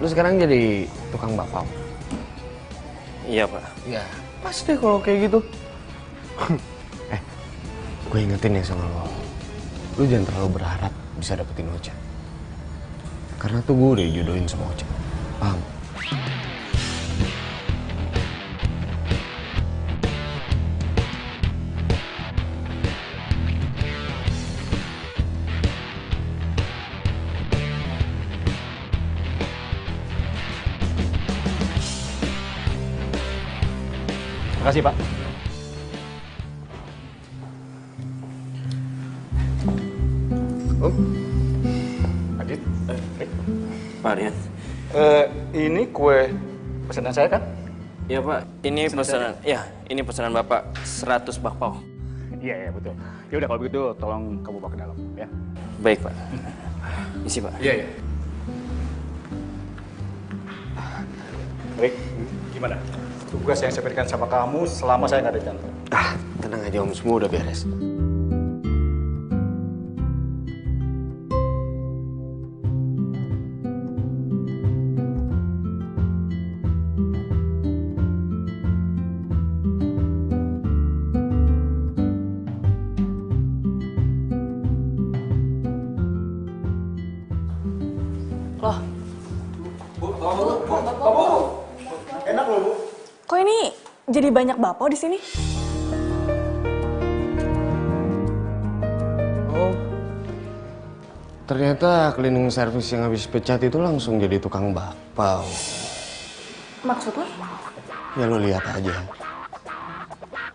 Lu sekarang jadi tukang bakpao?
Iya, Pak.
Ya, pas deh kalau kayak gitu. Gue ingetin ya sama lo. Lu jangan terlalu berharap bisa dapetin Ocha. Karena tuh gue udah dijodohin sama Ocha. Paham?
Makasih, Pak.
Adit,
Pak Aryan.
ini kue pesanan saya kan?
Iya, Pak. Ini pesanan. Ya, ini pesanan Bapak 100 bakpao.
Iya, betul. Ya udah kalau begitu tolong kamu bawa ke dalam ya.
Baik, Pak. Isi, Pak.
Iya. Baik, gimana? Tugas yang saya berikan sama kamu selama saya nggak ada di kantor.
Tenang aja Om, semua udah beres.
Loh,
Enak loh, Bu.
kok ini jadi banyak bakpao di sini?
Oh, ternyata cleaning service yang habis pecat itu langsung jadi tukang bakpao.
Maksudnya?
Ya lo lihat aja.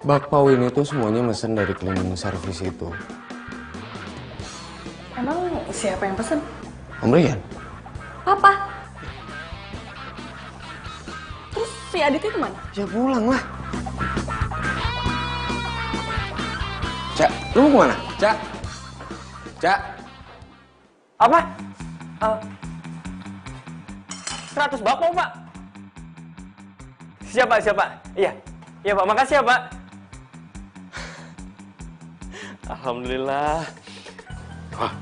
Bakpao ini tuh semuanya mesen dari cleaning service itu.
Emang siapa yang pesen?
Om Rian?
Apa? Terus si Adit itu mana?
Ya pulang lah. Cak, lu mau kemana? Cak? Cak?
Apa? 100 bakpao, Pak. Siapa? Iya, Pak. Makasih ya, Pak. Alhamdulillah. Wah,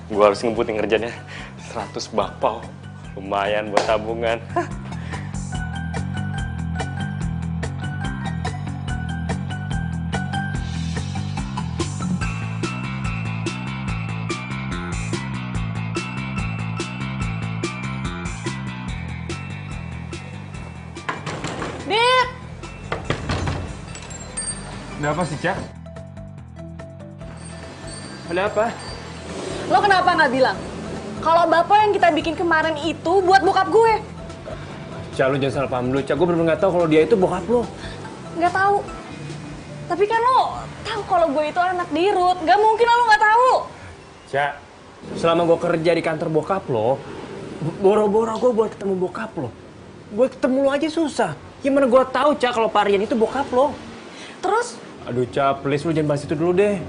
gua harus ngebutin kerjanya. 100 bakpao. Lumayan buat tabungan.
Dit!
Ada apa sih, Cak? Ada apa?
Lo kenapa nggak bilang? Kalau bakpao yang kita bikin kemarin itu buat bokap gue.
Cak, lu jangan salah paham dulu, Cak. Gue bener-bener nggak tahu kalau dia itu bokap lo.
Nggak tahu. Tapi kan lo tahu kalau gue itu anak dirut. Nggak mungkin lo nggak tahu.
Cak, selama gue kerja di kantor bokap lo, boro-boro gue buat ketemu bokap lo. Gue ketemu lo aja susah. Gimana gue tahu, Cak, kalau Pak Aryan itu bokap lo?
Terus?
Aduh, Cak, please lu jangan bahas itu dulu deh.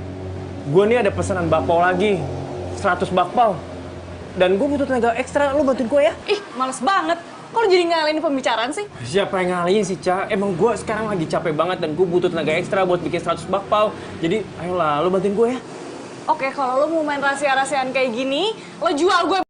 Gue nih ada pesanan bakpao lagi. 100 bakpao. Dan gue butuh tenaga ekstra, lu bantuin gue ya?
Ih, males banget. Kok lo jadi ngalahin pembicaraan sih?
Siapa yang ngalihin sih, Cak? Emang gue sekarang lagi capek banget dan gue butuh tenaga ekstra buat bikin 100 bakpao. Jadi, ayolah, lu bantuin gue ya.
Oke, kalau lo mau main rahasia-rahasiaan kayak gini, lo jual gue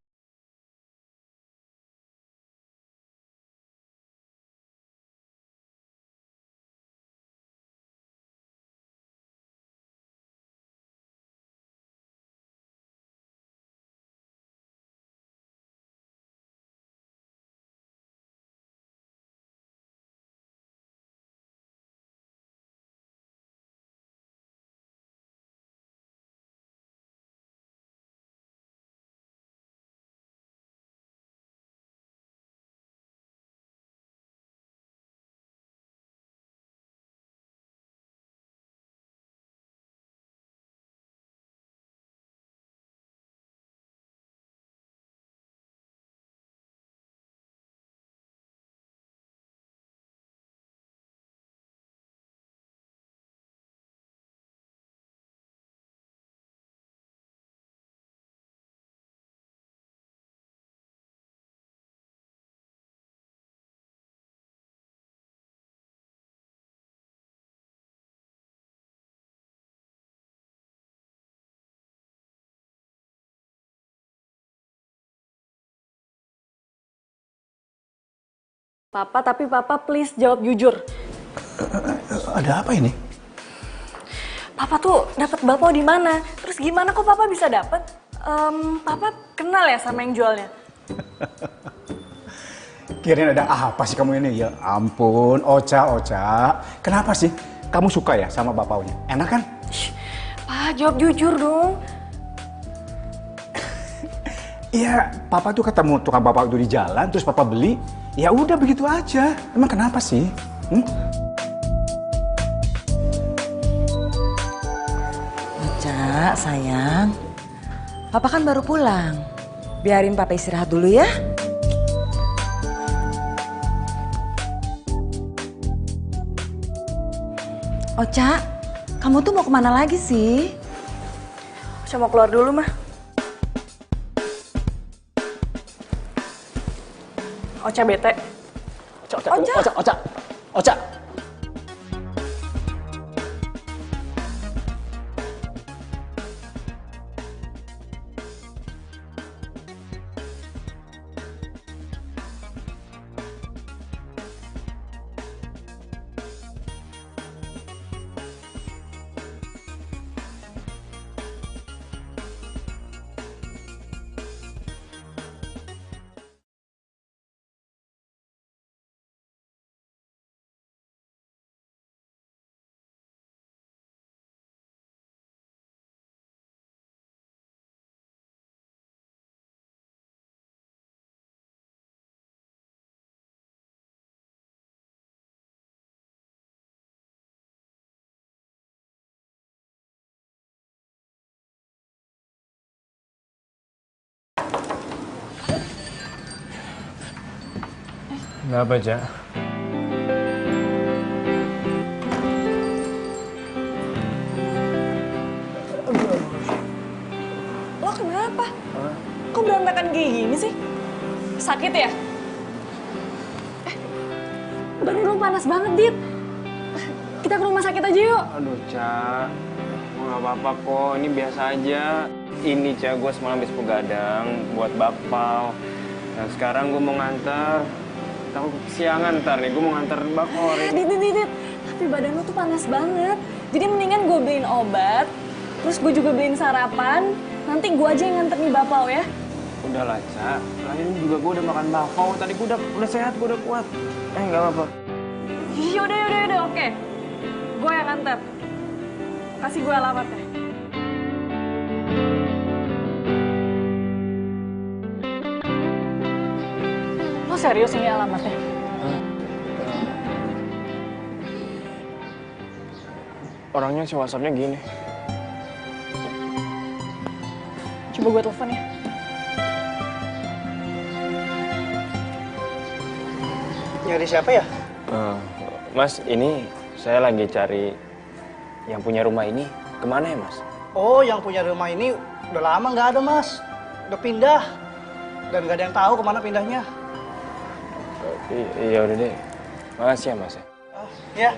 Papa, tapi Papa please jawab jujur.
Ada apa ini?
Papa tuh dapat bakpao di mana? Terus gimana kok Papa bisa dapat? Papa kenal ya sama yang jualnya?
Kirain ada apa sih kamu ini? Ya ampun, Ocha. Kenapa sih? Kamu suka ya sama bakpaonya? Enak kan?
Pak, jawab jujur dong.
Iya, Papa tuh ketemu tukang bakpao itu di jalan, terus Papa beli. Ya udah begitu aja. Emang kenapa sih?
Ocha, sayang. Papa kan baru pulang. Biarin Papa istirahat dulu ya. Ocha, kamu tuh mau kemana lagi sih?
Ocha mau keluar dulu, mah. Ocha bete.
Ocha.
Nggak apa, Ja.
Lo kenapa? Kok berantakan kayak gini sih? Sakit ya? Badan lo panas banget, Dit. Kita ke rumah sakit aja yuk.
Aduh, Ca. Nggak apa-apa kok, ini biasa aja. Ini, Ca, gue semalam habis begadang buat bakpao. Nah, sekarang gue mau nganter. Takut kesiangan ntar nih, gue mau nganter bakpao.
Dit. Tapi badan lo tuh panas banget. Jadi mendingan gue beliin obat, terus gue juga beliin sarapan. Nanti gue aja yang nganter nih bakpao ya.
Udah lah, Ca. Lain juga gue udah makan bakpao. Tadi gue udah sehat, gue udah kuat. Nggak apa-apa.
Yaudah, oke. Gue yang nganter. Kasih gue alamatnya. Lo serius ini alamatnya?
Orangnya si WhatsApp-nya gini.
Coba gue telepon ya.
Nyari siapa ya?
Mas, ini saya lagi cari yang punya rumah ini. Kemana ya, Mas?
Oh, yang punya rumah ini udah lama nggak ada, Mas. Udah pindah. Dan nggak ada yang tahu kemana pindahnya.
Iya udah deh. Makasih ya, Mas.
Ya.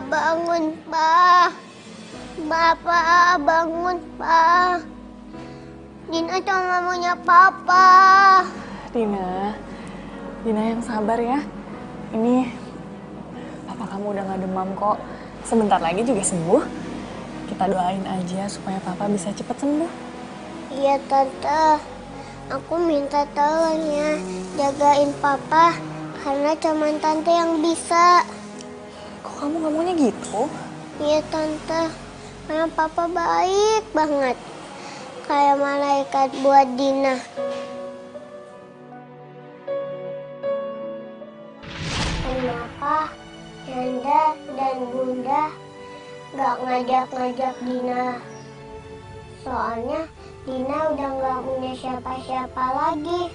Bangun, Pak. Bapak, bangun, Pak. Dina cuma maunya Papa.
Dina yang sabar ya. Ini papa kamu udah gak demam kok. Sebentar lagi juga sembuh. Kita doain aja supaya papa bisa cepet sembuh.
Iya, Tante. Aku minta tolong ya, jagain Papa. Karena cuma Tante yang bisa.
Kok kamu ngomongnya gitu?
Iya, Tante. Karena Papa baik banget. Kayak malaikat buat Dina. Kenapa Yanda dan Bunda gak ngajak-ngajak Dina? Soalnya Dina udah gak punya siapa-siapa lagi.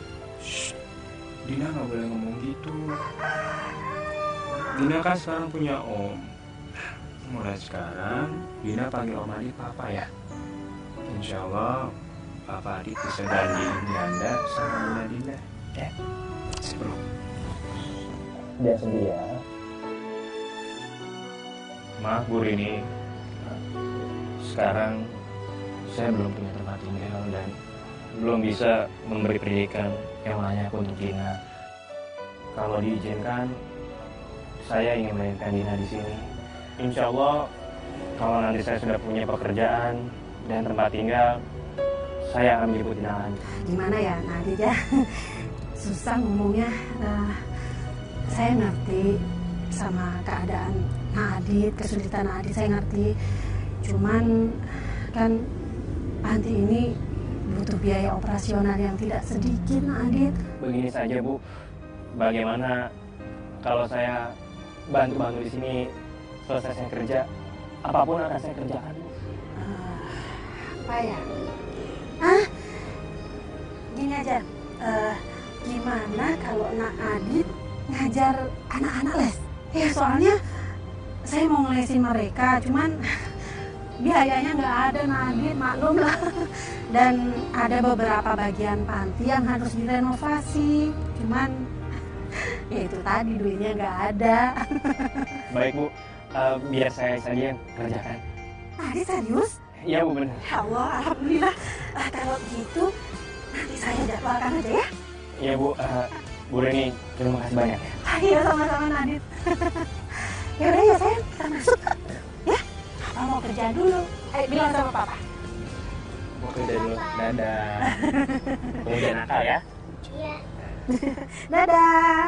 Dina nggak boleh ngomong gitu. Dina kan sekarang punya om. Mulai sekarang Dina panggil om Adit papa ya. Insya Allah papa Adit bisa bandingin Yanda sama Bunda Dina. Ya, sebelum. Jangan sedih ya. Maaf Bu Rini. Sekarang saya belum punya tempat tinggal dan belum bisa memberi pendidikan yang layak untuk Dina. Kalau diizinkan, saya ingin melahirkan Dina di sini. Insya Allah, kalau nanti saya sudah punya pekerjaan dan tempat tinggal, saya akan menjemput Dina lagi.
Gimana ya Nadit ya? Susah ngomongnya. Saya ngerti sama keadaan Nadit, kesulitan Nadit saya ngerti. Cuman kan panti ini butuh biaya operasional yang tidak sedikit, Nadit.
Begini saja Bu, bagaimana kalau saya bantu-bantu di sini selesai saya kerja, apapun akan saya kerjakan Bu.
Apa ya? Gini aja, gimana kalau Nak Adit ngajar anak-anak les? Ya soalnya saya mau ngelesin mereka, cuman biayanya nggak ada, Nadit, maklum lah. Dan ada beberapa bagian panti yang harus direnovasi. Cuman ya itu tadi duitnya nggak ada.
Baik Bu, biar saya saja yang kerjakan.
Nadit serius?
Iya Bu, benar.
Ya Allah, alhamdulillah. Kalau gitu nanti saya jadwalkan aja ya.
Iya Bu, Bu Reni, terima kasih banyak ya.
Iya sama-sama Nadit. Ya udah ya sayang, kita masuk. Ya, Papa mau kerja dulu. Ayo bilang sama Papa.
Mau kerja dulu. Dadah. Kamu jangan nakal ya.
Iya.
Dadah.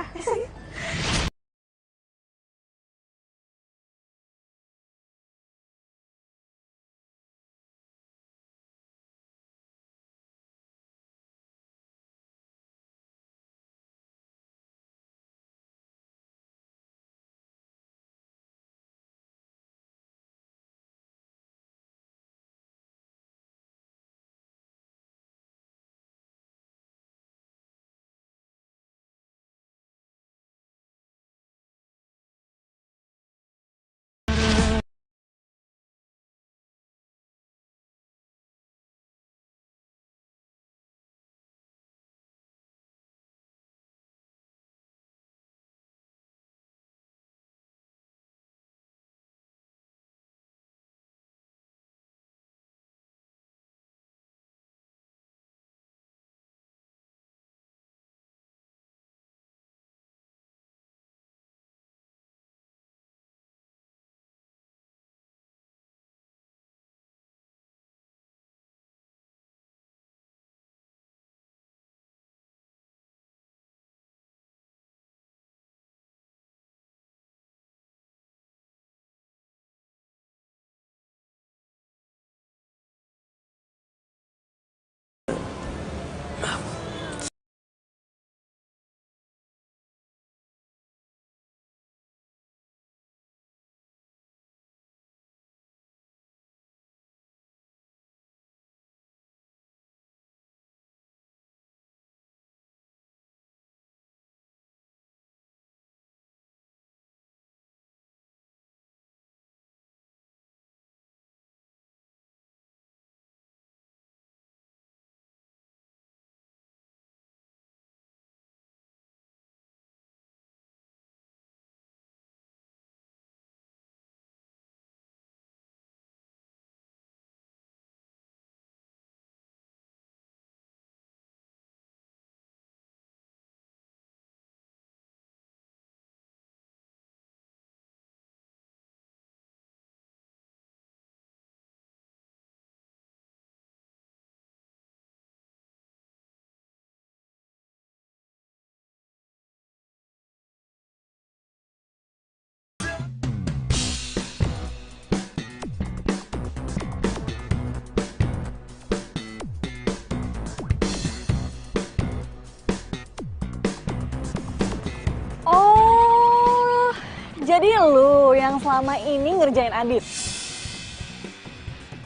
Jadi lu yang selama ini ngerjain Adit?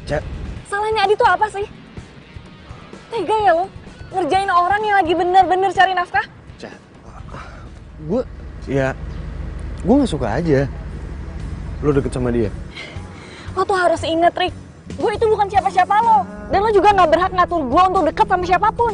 Cak.
Salahnya Adit tuh apa sih? Tega ya lu? Ngerjain orang yang lagi bener-bener cari nafkah?
Cak. Gue gak suka aja lo deket sama dia.
Lo tuh harus inget, Rik. Gue itu bukan siapa-siapa lo. Dan lo juga gak berhak ngatur gue untuk deket sama siapapun.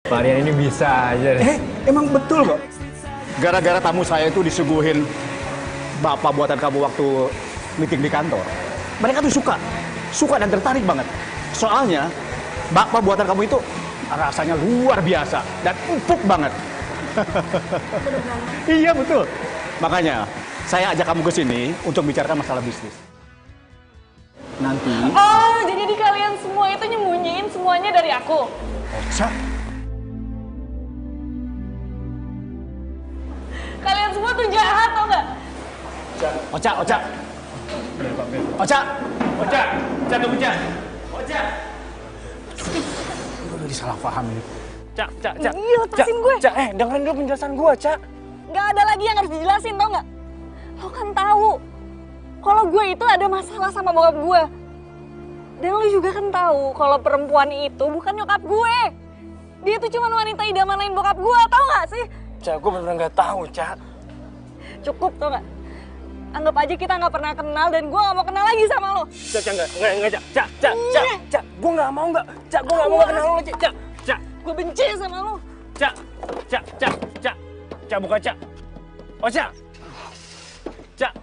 Varian ini bisa aja deh. Emang betul kok. Gara-gara tamu saya itu disuguhin bapak buatan kamu waktu meeting di kantor. Mereka tuh suka dan tertarik banget. Soalnya bapak buatan kamu itu rasanya luar biasa dan empuk banget. Iya betul. Makanya saya ajak kamu ke sini untuk bicarakan masalah bisnis. Nanti.
Oh, jadi kalian semua itu nyembunyiin semuanya dari aku?
Oca.
Kalian semua tuh jahat, tau nggak?
Oca. Tunggu, Oca. Udah disalah paham ini.
Cak.
Iya, lepasin gue.
Cak, dengerin dulu penjelasan gue, Cak.
Nggak ada lagi yang harus dijelasin, tau nggak? Lo kan tahu kalau gue itu ada masalah sama bokap gue. Dan lo juga kan tahu kalau perempuan itu bukan nyokap gue. Dia itu cuma wanita idaman lain bokap gue, tau nggak sih?
Cak, gue bener-bener nggak tahu, Cak.
Cukup, tau nggak? Anggap aja kita nggak pernah kenal dan gue nggak mau kenal lagi sama lo.
Cak, enggak, Cak. Gue nggak mau, Cak, gue nggak mau kenal lo lagi, Cak.
Gue benci sama lo.
Cak, buka, Cak. Oca. Cak.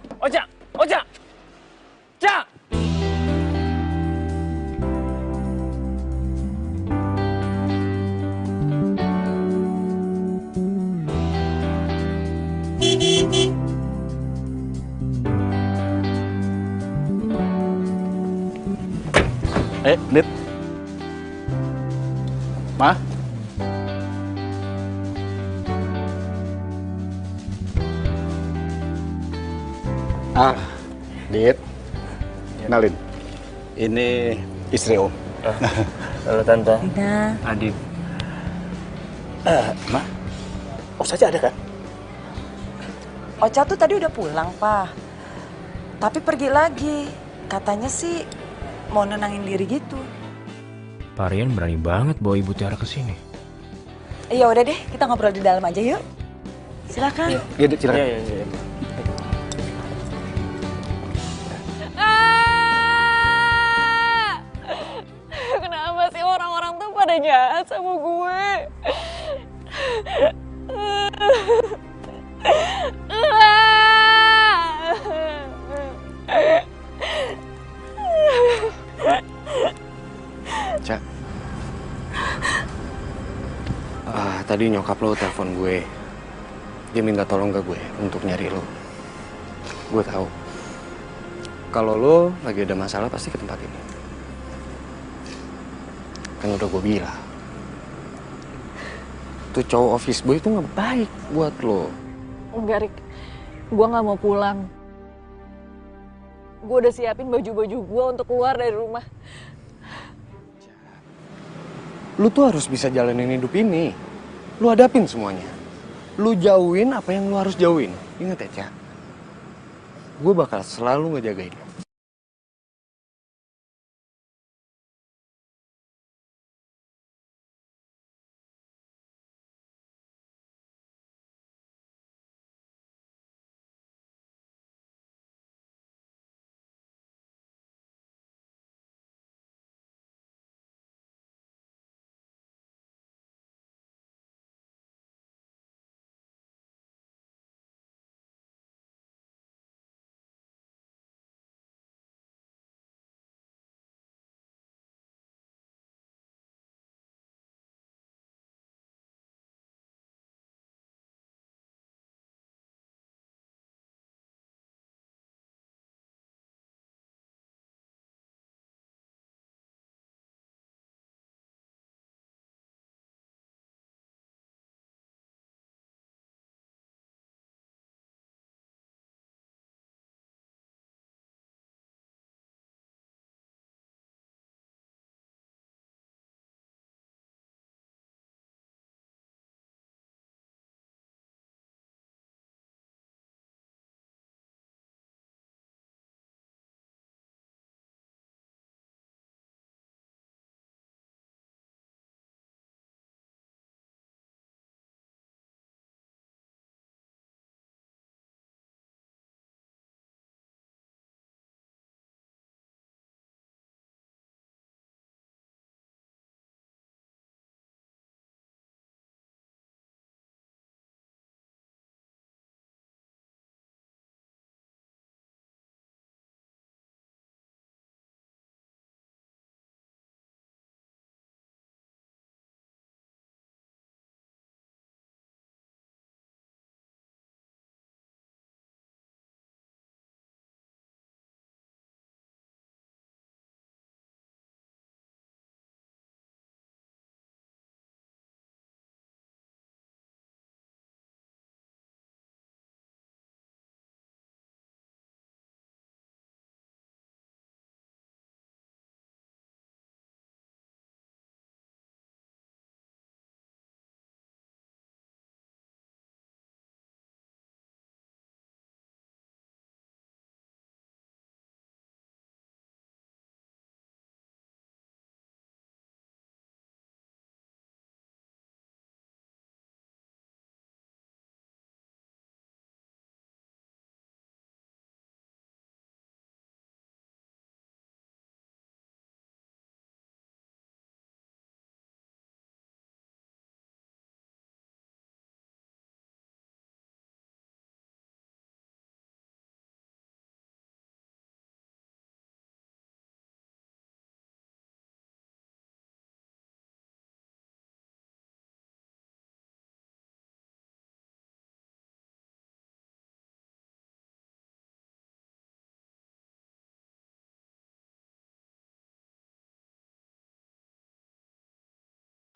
Dit. Ma? Dit. Kenalin. Ini istri Om.
Halo, Tante.
Dina.
Adit.
Ma? Oh saja ada kan?
Ocha tuh tadi udah pulang, Pak. Tapi pergi lagi. Katanya sih mau nenangin diri gitu.
Pak Rian berani banget bawa Ibu Tiara ke sini.
Ya udah deh, kita ngobrol di dalam aja yuk. Silakan.
Iya, silakan.
Iya.
Kenapa sih orang-orang tuh pada jahat sama gue?
Cak. Tadi nyokap lo telepon gue. Dia minta tolong ke gue untuk nyari lo. gue tahu. Kalau lo lagi ada masalah pasti ke tempat ini. Kan udah gue bilang. Tuh cowok office boy itu nggak baik buat lo.
Enggak, Rik. Gue nggak mau pulang. Gue udah siapin baju-baju gue untuk keluar dari rumah.
Lu tuh harus bisa jalanin hidup ini. Lu hadapin semuanya. Lu jauhin apa yang lu harus jauhin. Ingat ya, Cak. Gue bakal selalu ngejagain lu.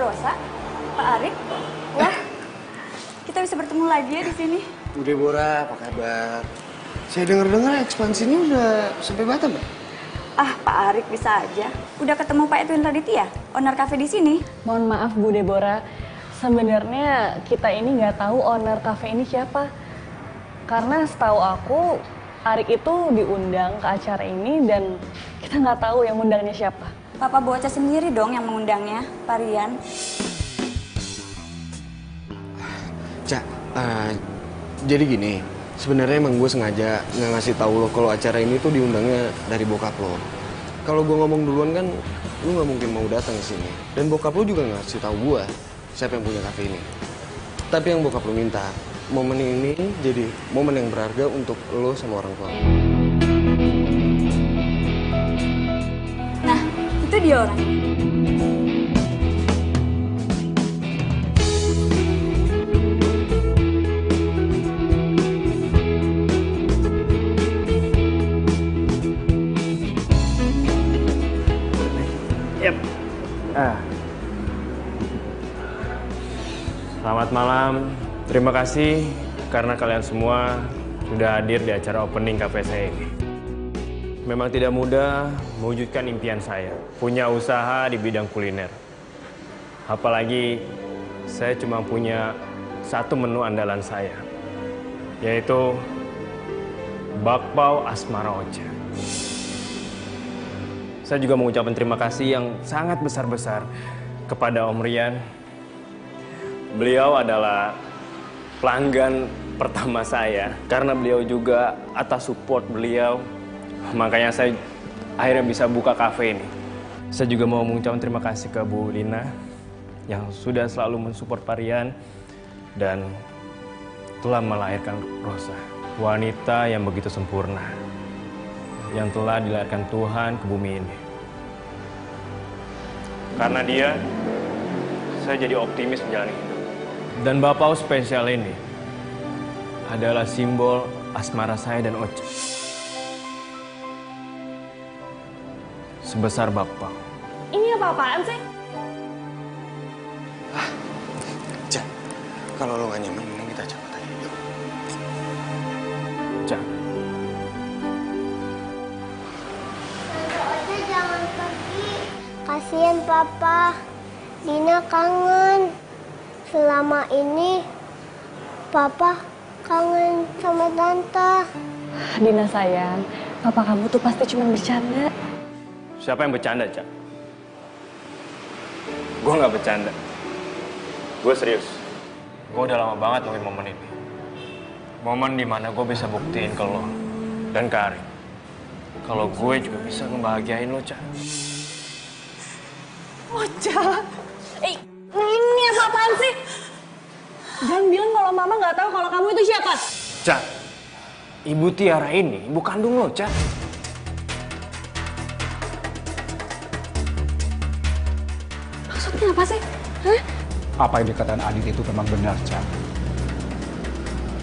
Rosa, Pak Arif, wah, kita bisa bertemu lagi ya di sini.
Bu Deborah, apa kabar? Saya dengar-dengar ekspansinya udah sampai Batam, Pak.
Ah, Pak Arif bisa aja. Udah ketemu Pak Edwin Raditya, owner cafe di sini.
Mohon maaf Bu Deborah, sebenarnya kita ini nggak tahu owner cafe ini siapa. Karena setahu aku, Arik itu diundang ke acara ini dan kita nggak tahu yang undangnya siapa.
Papa Bocah sendiri dong yang mengundangnya, Pak Rian.
Cak, jadi gini, sebenarnya emang gue sengaja nggak ngasih tahu lo kalau acara ini tuh diundangnya dari bokap lo. Kalau gue ngomong duluan kan, lo nggak mungkin mau datang ke sini. Dan bokap lo juga nggak ngasih tahu gue siapa yang punya kafe ini. Tapi yang bokap lo minta, momen ini jadi momen yang berharga untuk lo sama orang tua lo.
Nah, itu dia orang.
Selamat malam. Terima kasih karena kalian semua sudah hadir di acara opening kafe saya ini. Memang tidak mudah mewujudkan impian saya, punya usaha di bidang kuliner. Apalagi saya cuma punya satu menu andalan saya, yaitu bakpao asmara Ocha. Saya juga mengucapkan terima kasih yang sangat besar-besar kepada Om Rian. Beliau adalah pelanggan pertama saya. Karena beliau juga atas support beliau, makanya saya akhirnya bisa buka kafe ini. Saya juga mau mengucapkan terima kasih ke Bu Lina yang sudah selalu mensupport Pak Rian dan telah melahirkan Rosa, wanita yang begitu sempurna, yang telah dilahirkan Tuhan ke bumi ini. Karena dia, saya jadi optimis menjalani hidup. Dan bakpao spesial ini adalah simbol asmara saya dan Ocha. Sebesar bakpao.
Ini apa-apaan sih?
Cak, kalau lo gak nyaman, mending kita cabut aja. Yuk.
Cak.
Ocha jangan pergi. Kasihan Papa. Dina kangen. Selama ini Papa kangen sama Tante.
Dina sayang, papa kamu tuh pasti cuma bercanda.
Siapa yang bercanda, Cak? Gue nggak bercanda. Gue serius. Gue udah lama banget nungguin momen ini. Momen dimana gue bisa buktiin ke lo dan ke Arin kalau gue juga bisa ngebahagiain lo, Cak.
Ocha, ini apa-apaan sih? Jangan bilang kalau mama nggak tahu kalau kamu itu siapa.
Cak, Ibu Tiara ini ibu kandung lo, Cak.
Maksudnya apa sih? Hah?
Apa yang dikatakan Adit itu memang benar, Cak.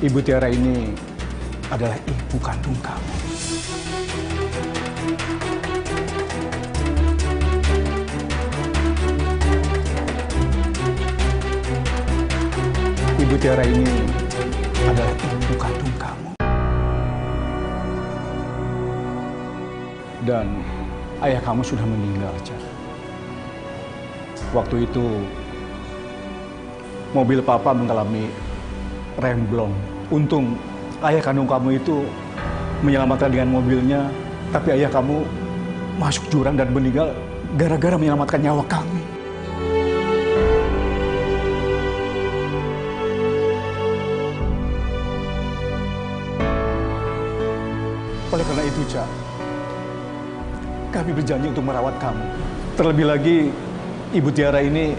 Ibu Tiara ini adalah ibu kandung kamu. Ibu Tiara ini adalah ibu kandung kamu. Dan ayah kamu sudah meninggal, Cak. Waktu itu mobil papa mengalami remblong. Untung ayah kandung kamu itu menyelamatkan dengan mobilnya, tapi ayah kamu masuk jurang dan meninggal gara-gara menyelamatkan nyawa kami. Oleh karena itu, Cak, kami berjanji untuk merawat kamu. Terlebih lagi, Ibu Tiara ini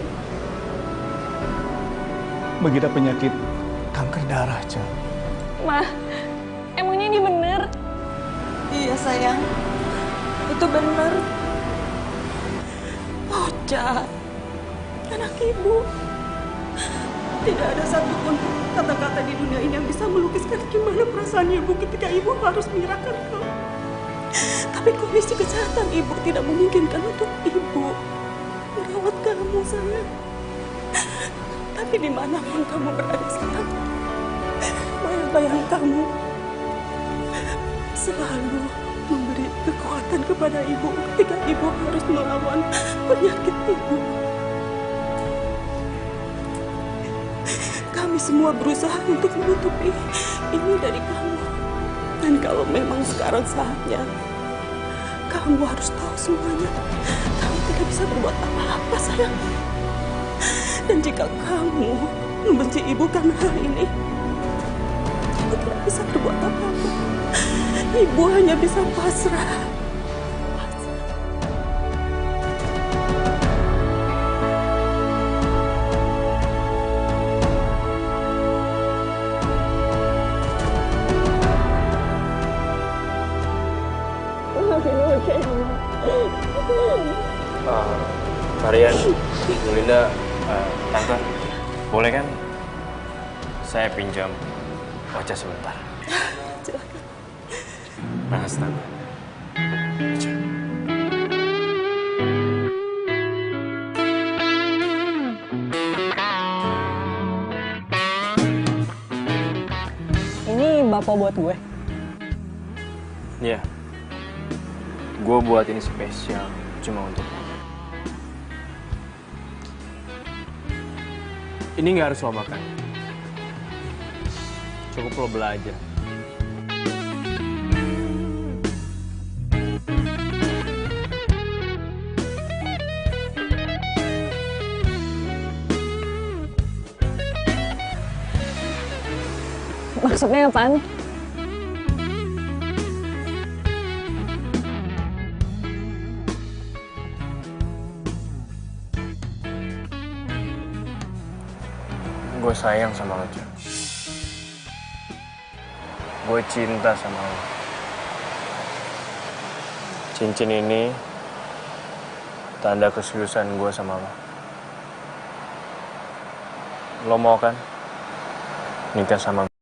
mengidap penyakit kanker darah, Cak.
Ma, emangnya ini bener?
Iya sayang, itu benar. Ocha, anak ibu. Tidak ada satupun kata-kata di dunia ini yang bisa melukiskan gimana perasaan ibu ketika ibu harus menyerahkan kau. Tapi kondisi kesehatan ibu tidak memungkinkan untuk ibu merawat kamu, sayang. Tapi dimanapun kamu berada sekarang, bayang-bayang kamu selalu memberi kekuatan kepada ibu ketika ibu harus melawan penyakit ibu. Kami semua berusaha untuk menutupi ini dari kamu. Dan kalau memang sekarang saatnya, kamu harus tahu semuanya. Kamu tidak bisa berbuat apa-apa, sayang. Dan jika kamu membenci ibu karena hal ini, kamu tidak bisa berbuat apa-apa. Ibu hanya bisa pasrah.
Marian, Bu Linda, Tante, boleh kan saya pinjam Ocha sebentar?
Silakan.
Makasih, Tante.
bapak buat gue?
Iya. Gue buat ini spesial cuma untuk lo. Ini nggak harus lo makan. Cukup lo belajar.
Maksudnya apaan?
Gue sayang sama lo, Cak. Gue cinta sama lo. Cincin ini tanda keseriusan gue sama lo. Lo mau kan nikah sama gue?